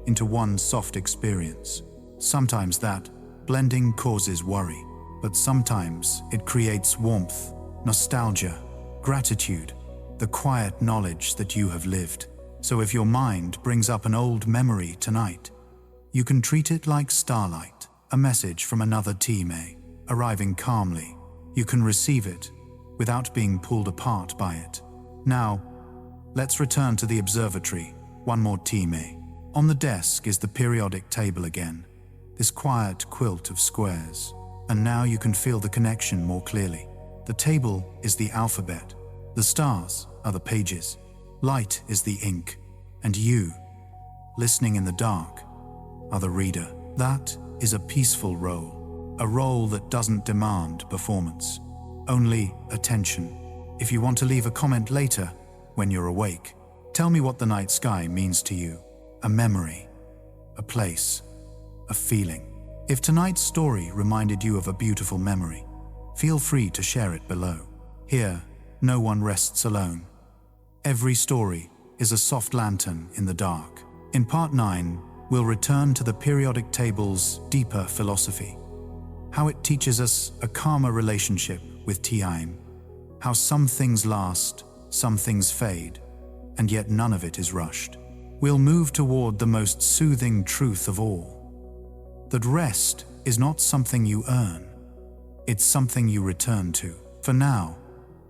[SPEAKER 1] into one soft experience. Sometimes that blending causes worry, but sometimes it creates warmth, nostalgia, gratitude, the quiet knowledge that you have lived. So if your mind brings up an old memory tonight, you can treat it like starlight, a message from another team, arriving calmly. You can receive it without being pulled apart by it. Now, let's return to the observatory. One more team. On the desk is the periodic table again, this quiet quilt of squares. And now you can feel the connection more clearly. The table is the alphabet. The stars are the pages. Light is the ink. And you, listening in the dark, are the reader. That is a peaceful role. A role that doesn't demand performance, only attention. If you want to leave a comment later, when you're awake, tell me what the night sky means to you. A memory, a place, a feeling. If tonight's story reminded you of a beautiful memory, feel free to share it below. Here, no one rests alone. Every story is a soft lantern in the dark. In part 9, we'll return to the periodic table's deeper philosophy, how it teaches us a calmer relationship with time, how some things last, some things fade, and yet none of it is rushed. We'll move toward the most soothing truth of all, that rest is not something you earn, it's something you return to. For now,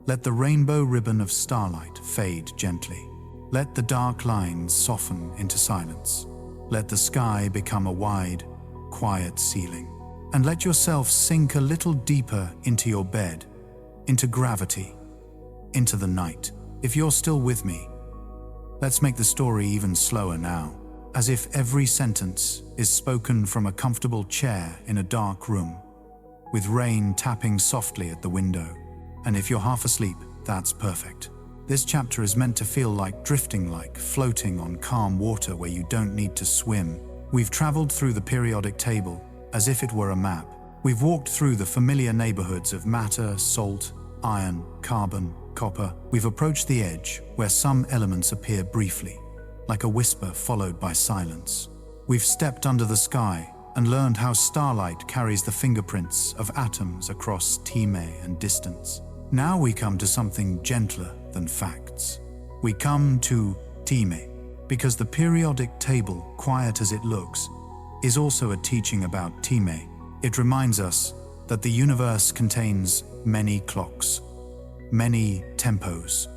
[SPEAKER 1] let the rainbow ribbon of starlight fade gently. Let the dark lines soften into silence. Let the sky become a wide, quiet ceiling. And let yourself sink a little deeper into your bed, into gravity, into the night. If you're still with me, let's make the story even slower now, as if every sentence is spoken from a comfortable chair in a dark room, with rain tapping softly at the window. And if you're half asleep, that's perfect. This chapter is meant to feel like drifting, like floating on calm water where you don't need to swim. We've traveled through the periodic table as if it were a map. We've walked through the familiar neighborhoods of matter, salt, iron, carbon, copper. We've approached the edge where some elements appear briefly, like a whisper followed by silence. We've stepped under the sky and learned how starlight carries the fingerprints of atoms across time and distance. Now we come to something gentler than facts. We come to time, because the periodic table, quiet as it looks, is also a teaching about time. It reminds us that the universe contains many clocks, many tempos,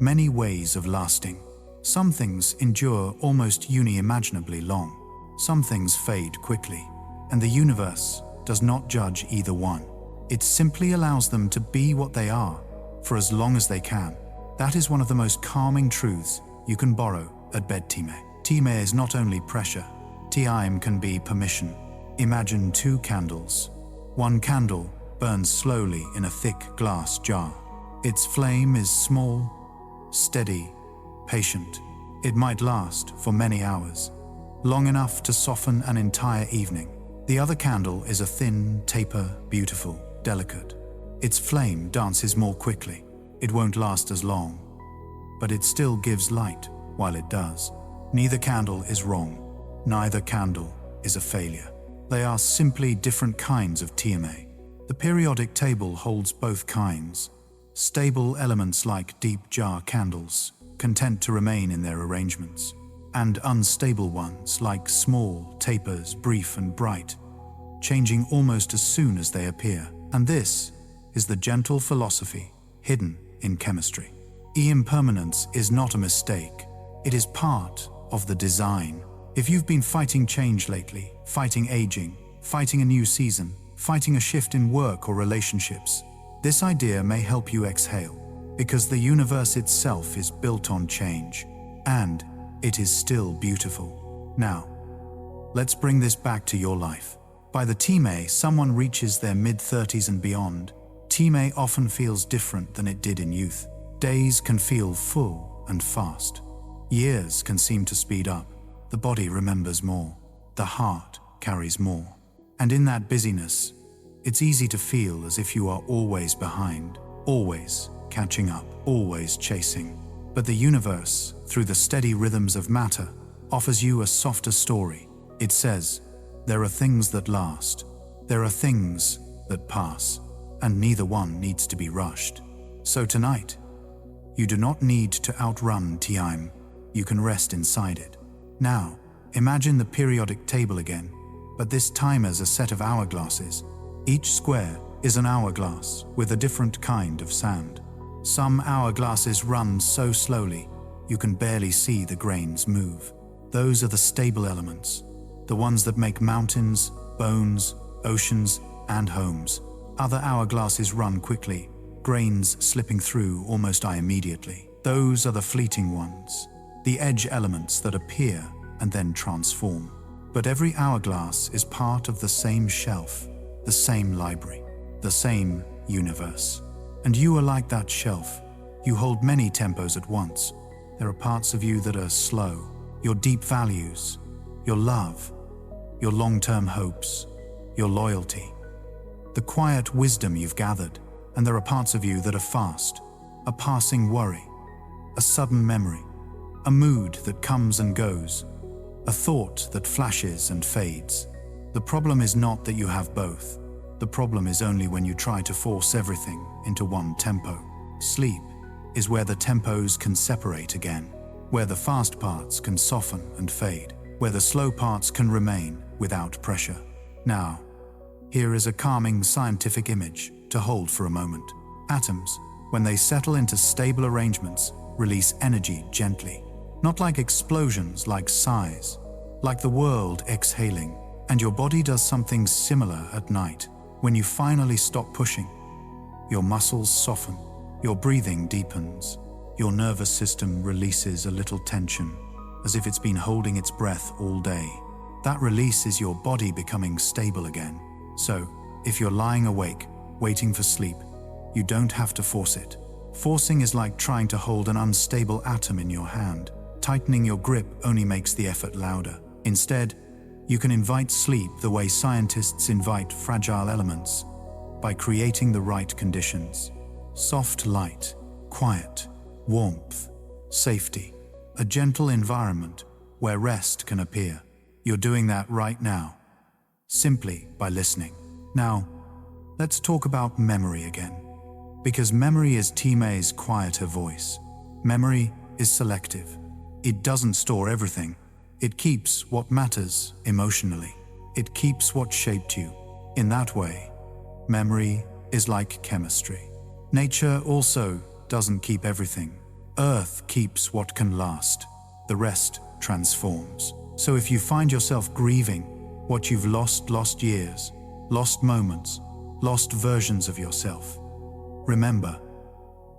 [SPEAKER 1] many ways of lasting. Some things endure almost unimaginably long. Some things fade quickly, and the universe does not judge either one. It simply allows them to be what they are for as long as they can. That is one of the most calming truths you can borrow at Bedtime. Time is not only pressure. Time can be permission. Imagine two candles. One candle burns slowly in a thick glass jar. Its flame is small, steady, patient. It might last for many hours, long enough to soften an entire evening. The other candle is a thin taper, beautiful, delicate. Its flame dances more quickly. It won't last as long, but it still gives light while it does. Neither candle is wrong. Neither candle is a failure. They are simply different kinds of time. The periodic table holds both kinds. Stable elements like deep jar candles, content to remain in their arrangements, and unstable ones like small tapers, brief and bright, changing almost as soon as they appear. And this is the gentle philosophy hidden in chemistry. Impermanence is not a mistake. It is part of the design. If you've been fighting change lately, fighting aging, fighting a new season, fighting a shift in work or relationships, this idea may help you exhale, because the universe itself is built on change, and it is still beautiful. Now, let's bring this back to your life. By the time someone reaches their mid-30s and beyond, time often feels different than it did in youth. Days can feel full and fast. Years can seem to speed up. The body remembers more. The heart carries more. And in that busyness, it's easy to feel as if you are always behind, always catching up, always chasing. But the universe, through the steady rhythms of matter, offers you a softer story. It says, there are things that last, there are things that pass, and neither one needs to be rushed. So tonight, you do not need to outrun time. You can rest inside it. Now, imagine the periodic table again, but this time as a set of hourglasses. Each square is an hourglass with a different kind of sound. Some hourglasses run so slowly, you can barely see the grains move. Those are the stable elements, the ones that make mountains, bones, oceans, and homes. Other hourglasses run quickly, grains slipping through almost immediately. Those are the fleeting ones, the edge elements that appear and then transform. But every hourglass is part of the same shelf, the same library, the same universe. And you are like that shelf. You hold many tempos at once. There are parts of you that are slow, your deep values, your love, your long-term hopes, your loyalty, the quiet wisdom you've gathered. And there are parts of you that are fast, a passing worry, a sudden memory, a mood that comes and goes. a thought that flashes and fades. The problem is not that you have both. The problem is only when you try to force everything into one tempo. Sleep is where the tempos can separate again, where the fast parts can soften and fade, where the slow parts can remain without pressure. Now, here is a calming scientific image to hold for a moment. Atoms, when they settle into stable arrangements, release energy gently, not like explosions, like sighs, like the world exhaling. And your body does something similar at night. When you finally stop pushing, your muscles soften, your breathing deepens, your nervous system releases a little tension, as if it's been holding its breath all day. That release is your body becoming stable again. So, if you're lying awake, waiting for sleep, you don't have to force it. Forcing is like trying to hold an unstable atom in your hand. Tightening your grip only makes the effort louder. Instead, you can invite sleep the way scientists invite fragile elements, by creating the right conditions. Soft light, quiet, warmth, safety, a gentle environment where rest can appear. You're doing that right now, simply by listening. Now, let's talk about memory again. Because memory is Time's quieter voice. Memory is selective. It doesn't store everything. It keeps what matters emotionally. It keeps what shaped you. In that way, memory is like chemistry. Nature also doesn't keep everything. Earth keeps what can last. The rest transforms. So if you find yourself grieving what you've lost years, lost moments, lost versions of yourself, remember,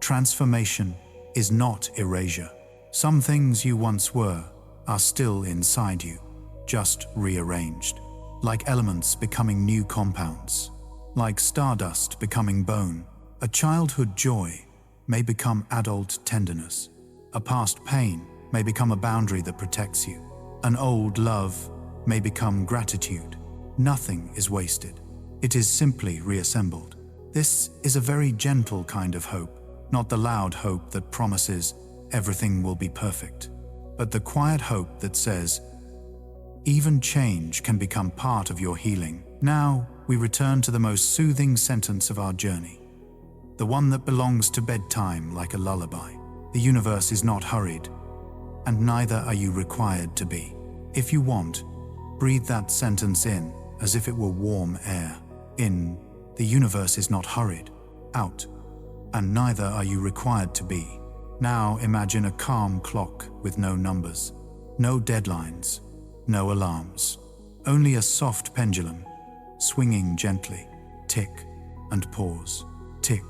[SPEAKER 1] transformation is not erasure. Some things you once were are still inside you, just rearranged. Like elements becoming new compounds. Like stardust becoming bone. A childhood joy may become adult tenderness. A past pain may become a boundary that protects you. An old love may become gratitude. Nothing is wasted. It is simply reassembled. This is a very gentle kind of hope, not the loud hope that promises everything will be perfect, but the quiet hope that says, even change can become part of your healing. Now, we return to the most soothing sentence of our journey, the one that belongs to bedtime like a lullaby. The universe is not hurried, and neither are you required to be. If you want, breathe that sentence in as if it were warm air. In, the universe is not hurried. Out, and neither are you required to be. Now imagine a calm clock with no numbers, no deadlines, no alarms, only a soft pendulum, swinging gently, tick and pause, tick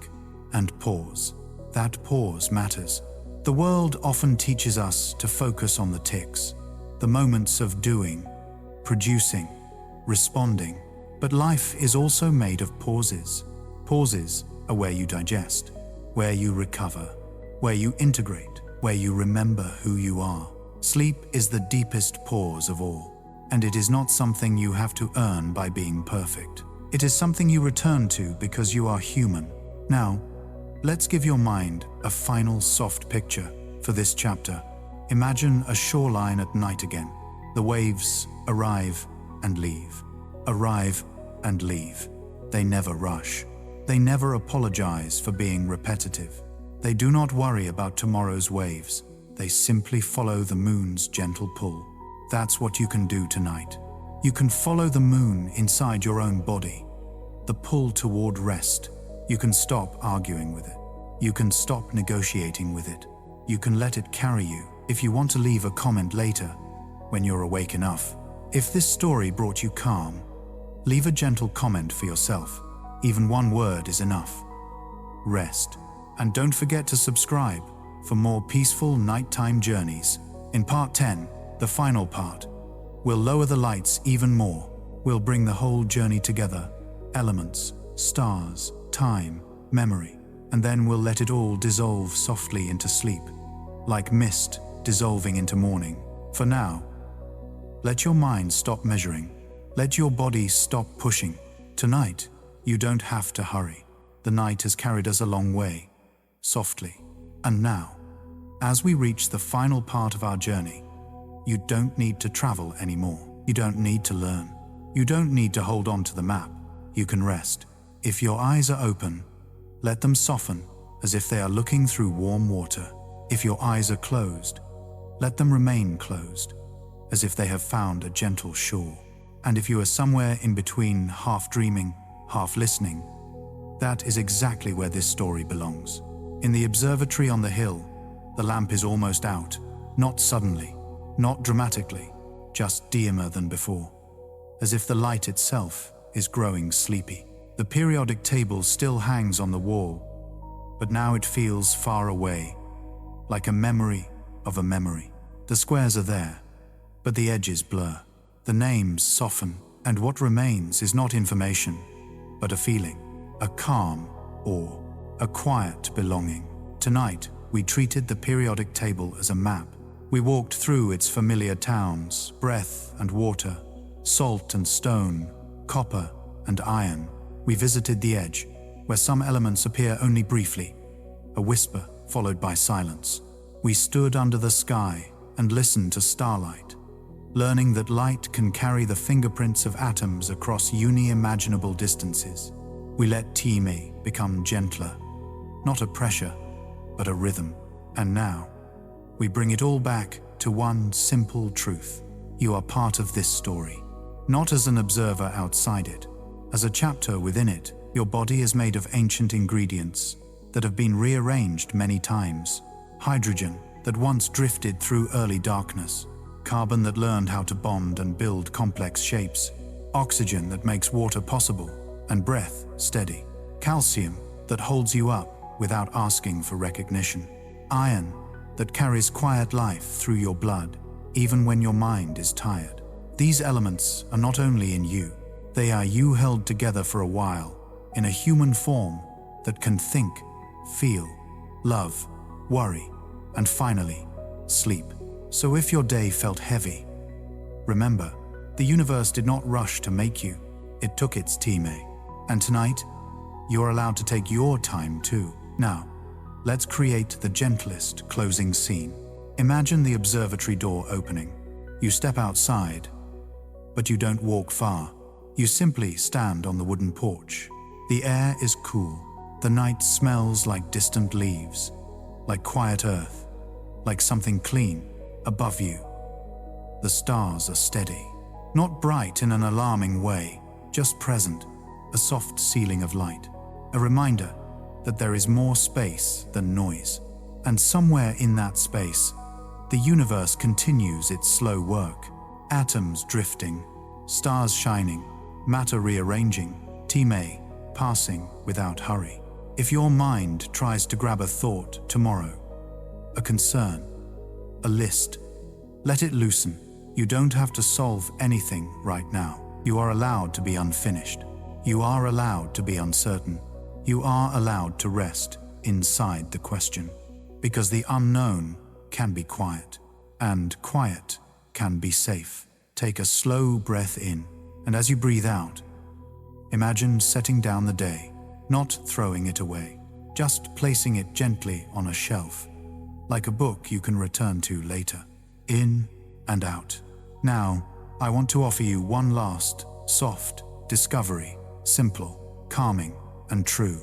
[SPEAKER 1] and pause. That pause matters. The world often teaches us to focus on the ticks, the moments of doing, producing, responding. But life is also made of pauses. Pauses are where you digest, where you recover, where you integrate, where you remember who you are. Sleep is the deepest pause of all, and it is not something you have to earn by being perfect. It is something you return to because you are human. Now, let's give your mind a final soft picture for this chapter. Imagine a shoreline at night again. The waves arrive and leave, arrive and leave. They never rush. They never apologize for being repetitive. They do not worry about tomorrow's waves. They simply follow the moon's gentle pull. That's what you can do tonight. You can follow the moon inside your own body. The pull toward rest. You can stop arguing with it. You can stop negotiating with it. You can let it carry you. If you want to leave a comment later, when you're awake enough. If this story brought you calm, leave a gentle comment for yourself. Even one word is enough. Rest. And don't forget to subscribe for more peaceful nighttime journeys. In part 10, the final part, we'll lower the lights even more. We'll bring the whole journey together. Elements, stars, time, memory. And then we'll let it all dissolve softly into sleep, like mist dissolving into morning. For now, let your mind stop measuring. Let your body stop pushing. Tonight, you don't have to hurry. The night has carried us a long way, softly. And now, as we reach the final part of our journey, You don't need to travel anymore. You don't need to learn. You don't need to hold on to the map. You can rest. If your eyes are open, let them soften as if they are looking through warm water. If your eyes are closed, let them remain closed, as if they have found a gentle shore. And if you are somewhere in between, half dreaming, half listening, that is exactly where this story belongs. In the observatory on the hill, the lamp is almost out, not suddenly, not dramatically, just dimmer than before, as if the light itself is growing sleepy. The periodic table still hangs on the wall, but now it feels far away, like a memory of a memory. The squares are there, but the edges blur. The names soften, and what remains is not information, but a feeling, a calm or a quiet belonging. Tonight, we treated the periodic table as a map. We walked through its familiar towns, breath and water, salt and stone, copper and iron. We visited the edge, where some elements appear only briefly, a whisper followed by silence. We stood under the sky and listened to starlight, learning that light can carry the fingerprints of atoms across unimaginable distances. We let dreamy become gentler, not a pressure, but a rhythm. And now, we bring it all back to one simple truth. You are part of this story, not as an observer outside it, as a chapter within it. Your body is made of ancient ingredients that have been rearranged many times. Hydrogen that once drifted through early darkness, carbon that learned how to bond and build complex shapes, oxygen that makes water possible, and breath steady, calcium that holds you up without asking for recognition, iron that carries quiet life through your blood, even when your mind is tired. These elements are not only in you, they are you held together for a while, in a human form that can think, feel, love, worry, and finally, sleep. So if your day felt heavy, remember, the universe did not rush to make you, it took its dreamy. And tonight, you're allowed to take your time too. Now, let's create the gentlest closing scene. Imagine the observatory door opening. You step outside, but you don't walk far. You simply stand on the wooden porch. The air is cool. The night smells like distant leaves, like quiet earth, like something clean above you. The stars are steady, not bright in an alarming way, just present, a soft ceiling of light, a reminder that there is more space than noise. And somewhere in that space, the universe continues its slow work. Atoms drifting, stars shining, matter rearranging, dreamy passing without hurry. If your mind tries to grab a thought tomorrow, a concern, a list, let it loosen. You don't have to solve anything right now. You are allowed to be unfinished. You are allowed to be uncertain. You are allowed to rest inside the question. Because the unknown can be quiet, and quiet can be safe. Take a slow breath in, and as you breathe out, imagine setting down the day, not throwing it away, just placing it gently on a shelf, like a book you can return to later. In and out. Now, I want to offer you one last, soft discovery, simple, calming, and true.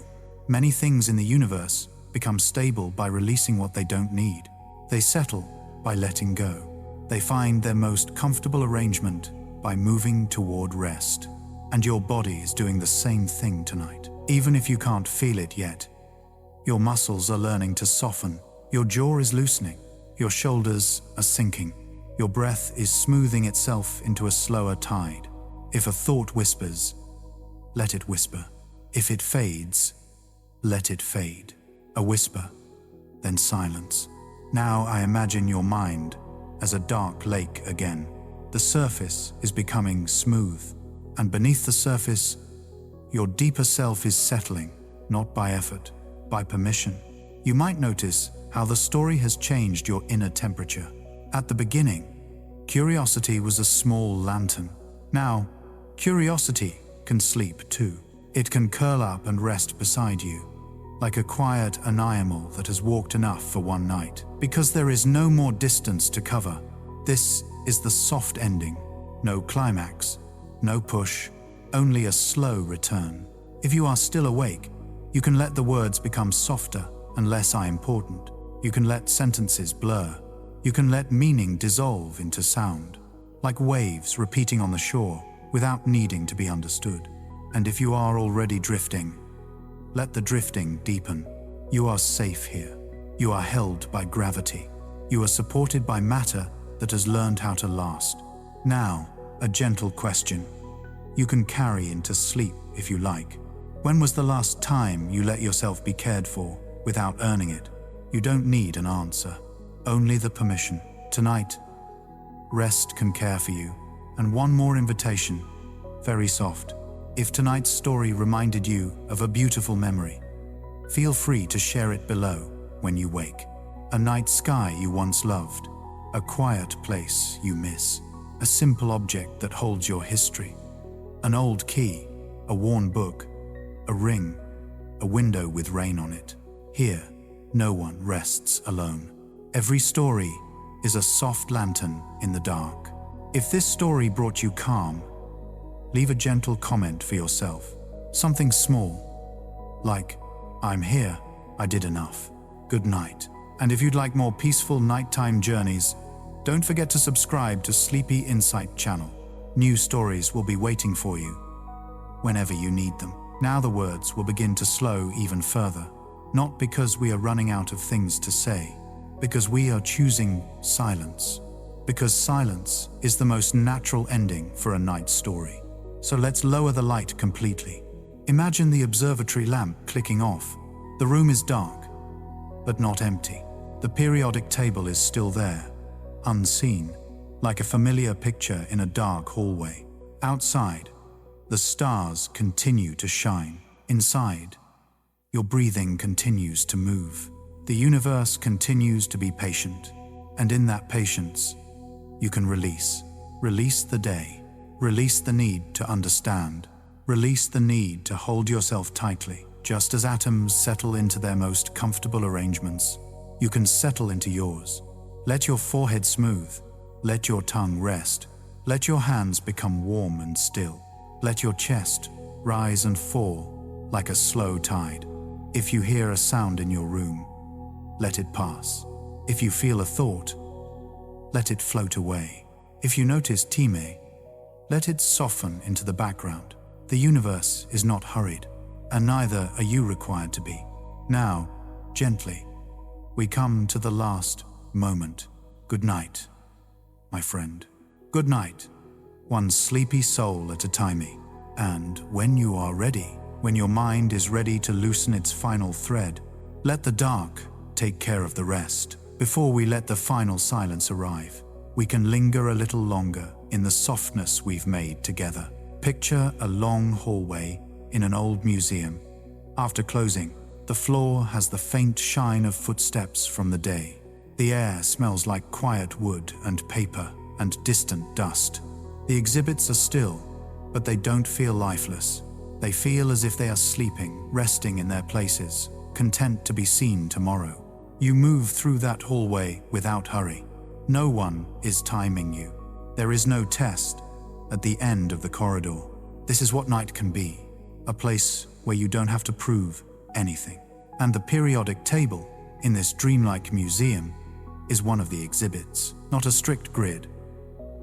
[SPEAKER 1] Many things in the universe become stable by releasing what they don't need. They settle by letting go. They find their most comfortable arrangement by moving toward rest. And your body is doing the same thing tonight. Even if you can't feel it yet, your muscles are learning to soften. Your jaw is loosening. Your shoulders are sinking. Your breath is smoothing itself into a slower tide. If a thought whispers, let it whisper. If it fades, let it fade. A whisper, then silence. Now I imagine your mind as a dark lake again. The surface is becoming smooth, and beneath the surface, your deeper self is settling, not by effort, by permission. You might notice how the story has changed your inner temperature. At the beginning, curiosity was a small lantern. Now, curiosity can sleep too. It can curl up and rest beside you, like a quiet animal that has walked enough for one night. Because there is no more distance to cover, this is the soft ending. No climax, no push, only a slow return. If you are still awake, you can let the words become softer and less important. You can let sentences blur. You can let meaning dissolve into sound, like waves repeating on the shore without needing to be understood. And if you are already drifting, let the drifting deepen. You are safe here. You are held by gravity. You are supported by matter that has learned how to last. Now, a gentle question. You can carry into sleep if you like. When was the last time you let yourself be cared for without earning it? You don't need an answer, only the permission. Tonight, rest can care for you. And one more invitation, very soft. If tonight's story reminded you of a beautiful memory, feel free to share it below when you wake. A night sky you once loved, a quiet place you miss, a simple object that holds your history, an old key, a worn book, a ring, a window with rain on it. Here, no one rests alone. Every story is a soft lantern in the dark. If this story brought you calm, leave a gentle comment for yourself. Something small, like, "I'm here, I did enough. Good night." And if you'd like more peaceful nighttime journeys, don't forget to subscribe to Sleepy Insight channel. New stories will be waiting for you whenever you need them. Now the words will begin to slow even further, not because we are running out of things to say, because we are choosing silence. Because silence is the most natural ending for a night story. So let's lower the light completely. Imagine the observatory lamp clicking off. The room is dark, but not empty. The periodic table is still there, unseen, like a familiar picture in a dark hallway. Outside, the stars continue to shine. Inside, your breathing continues to move. The universe continues to be patient, and in that patience, you can release. Release the day. Release the need to understand. Release the need to hold yourself tightly. Just as atoms settle into their most comfortable arrangements, you can settle into yours. Let your forehead smooth. Let your tongue rest. Let your hands become warm and still. Let your chest rise and fall like a slow tide. If you hear a sound in your room, let it pass. If you feel a thought, let it float away. If you notice time, let it soften into the background. The universe is not hurried, and neither are you required to be. Now, gently, we come to the last moment. Good night, my friend. Good night, one sleepy soul at a time. And when you are ready, when your mind is ready to loosen its final thread, let the dark take care of the rest. Before we let the final silence arrive, we can linger a little longer in the softness we've made together. Picture a long hallway in an old museum. After closing, the floor has the faint shine of footsteps from the day. The air smells like quiet wood and paper and distant dust. The exhibits are still, but they don't feel lifeless. They feel as if they are sleeping, resting in their places, content to be seen tomorrow. You move through that hallway without hurry. No one is timing you. There is no test at the end of the corridor. This is what night can be, a place where you don't have to prove anything. And the periodic table in this dreamlike museum is one of the exhibits. Not a strict grid,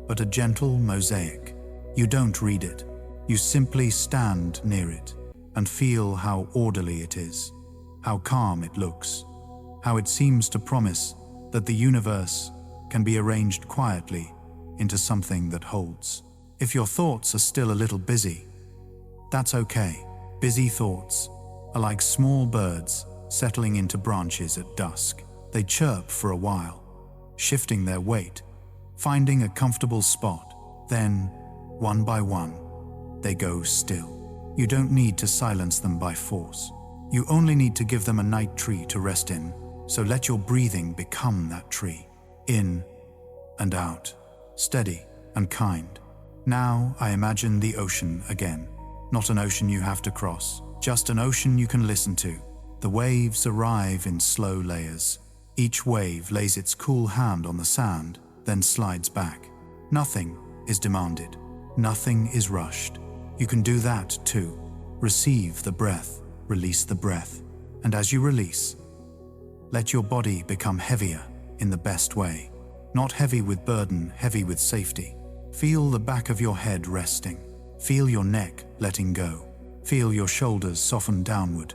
[SPEAKER 1] but a gentle mosaic. You don't read it. You simply stand near it and feel how orderly it is, how calm it looks, how it seems to promise that the universe can be arranged quietly into something that holds. If your thoughts are still a little busy, that's okay. Busy thoughts are like small birds settling into branches at dusk. They chirp for a while, shifting their weight, finding a comfortable spot. Then, one by one, they go still. You don't need to silence them by force. You only need to give them a night tree to rest in. So let your breathing become that tree. In and out, steady and kind. Now I imagine the ocean again. Not an ocean you have to cross, just an ocean you can listen to. The waves arrive in slow layers. Each wave lays its cool hand on the sand, then slides back. Nothing is demanded. Nothing is rushed. You can do that too. Receive the breath, release the breath, and as you release, let your body become heavier in the best way. Not heavy with burden, heavy with safety. Feel the back of your head resting. Feel your neck letting go. Feel your shoulders soften downward,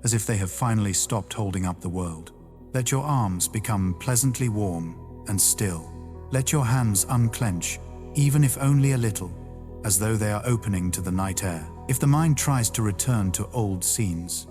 [SPEAKER 1] as if they have finally stopped holding up the world. Let your arms become pleasantly warm and still. Let your hands unclench, even if only a little, as though they are opening to the night air. If the mind tries to return to old scenes,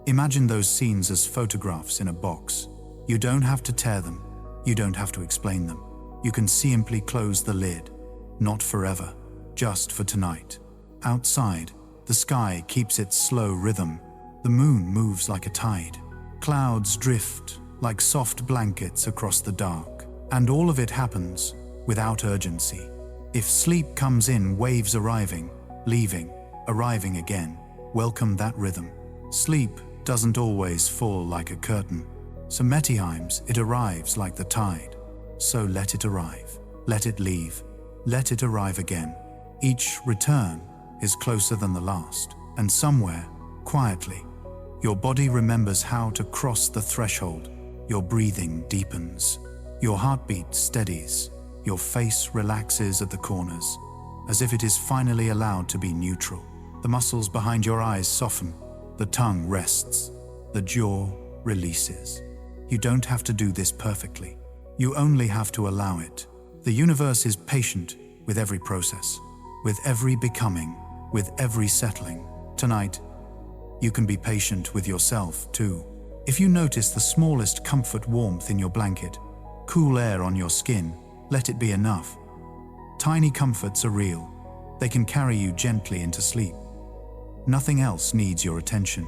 [SPEAKER 1] imagine those scenes as photographs in a box. You don't have to tear them. You don't have to explain them. You can simply close the lid. Not forever, just for tonight. Outside, the sky keeps its slow rhythm. The moon moves like a tide. Clouds drift like soft blankets across the dark. And all of it happens without urgency. If sleep comes in waves arriving, leaving, arriving again, welcome that rhythm. Sleep doesn't always fall like a curtain. Sometimes it arrives like the tide. So let it arrive. Let it leave. Let it arrive again. Each return is closer than the last. And somewhere, quietly, your body remembers how to cross the threshold. Your breathing deepens. Your heartbeat steadies. Your face relaxes at the corners, as if it is finally allowed to be neutral. The muscles behind your eyes soften. The tongue rests. The jaw releases. You don't have to do this perfectly. You only have to allow it. The universe is patient with every process, with every becoming, with every settling. Tonight, you can be patient with yourself too. If you notice the smallest comfort, warmth in your blanket, cool air on your skin, let it be enough. Tiny comforts are real. They can carry you gently into sleep. Nothing else needs your attention.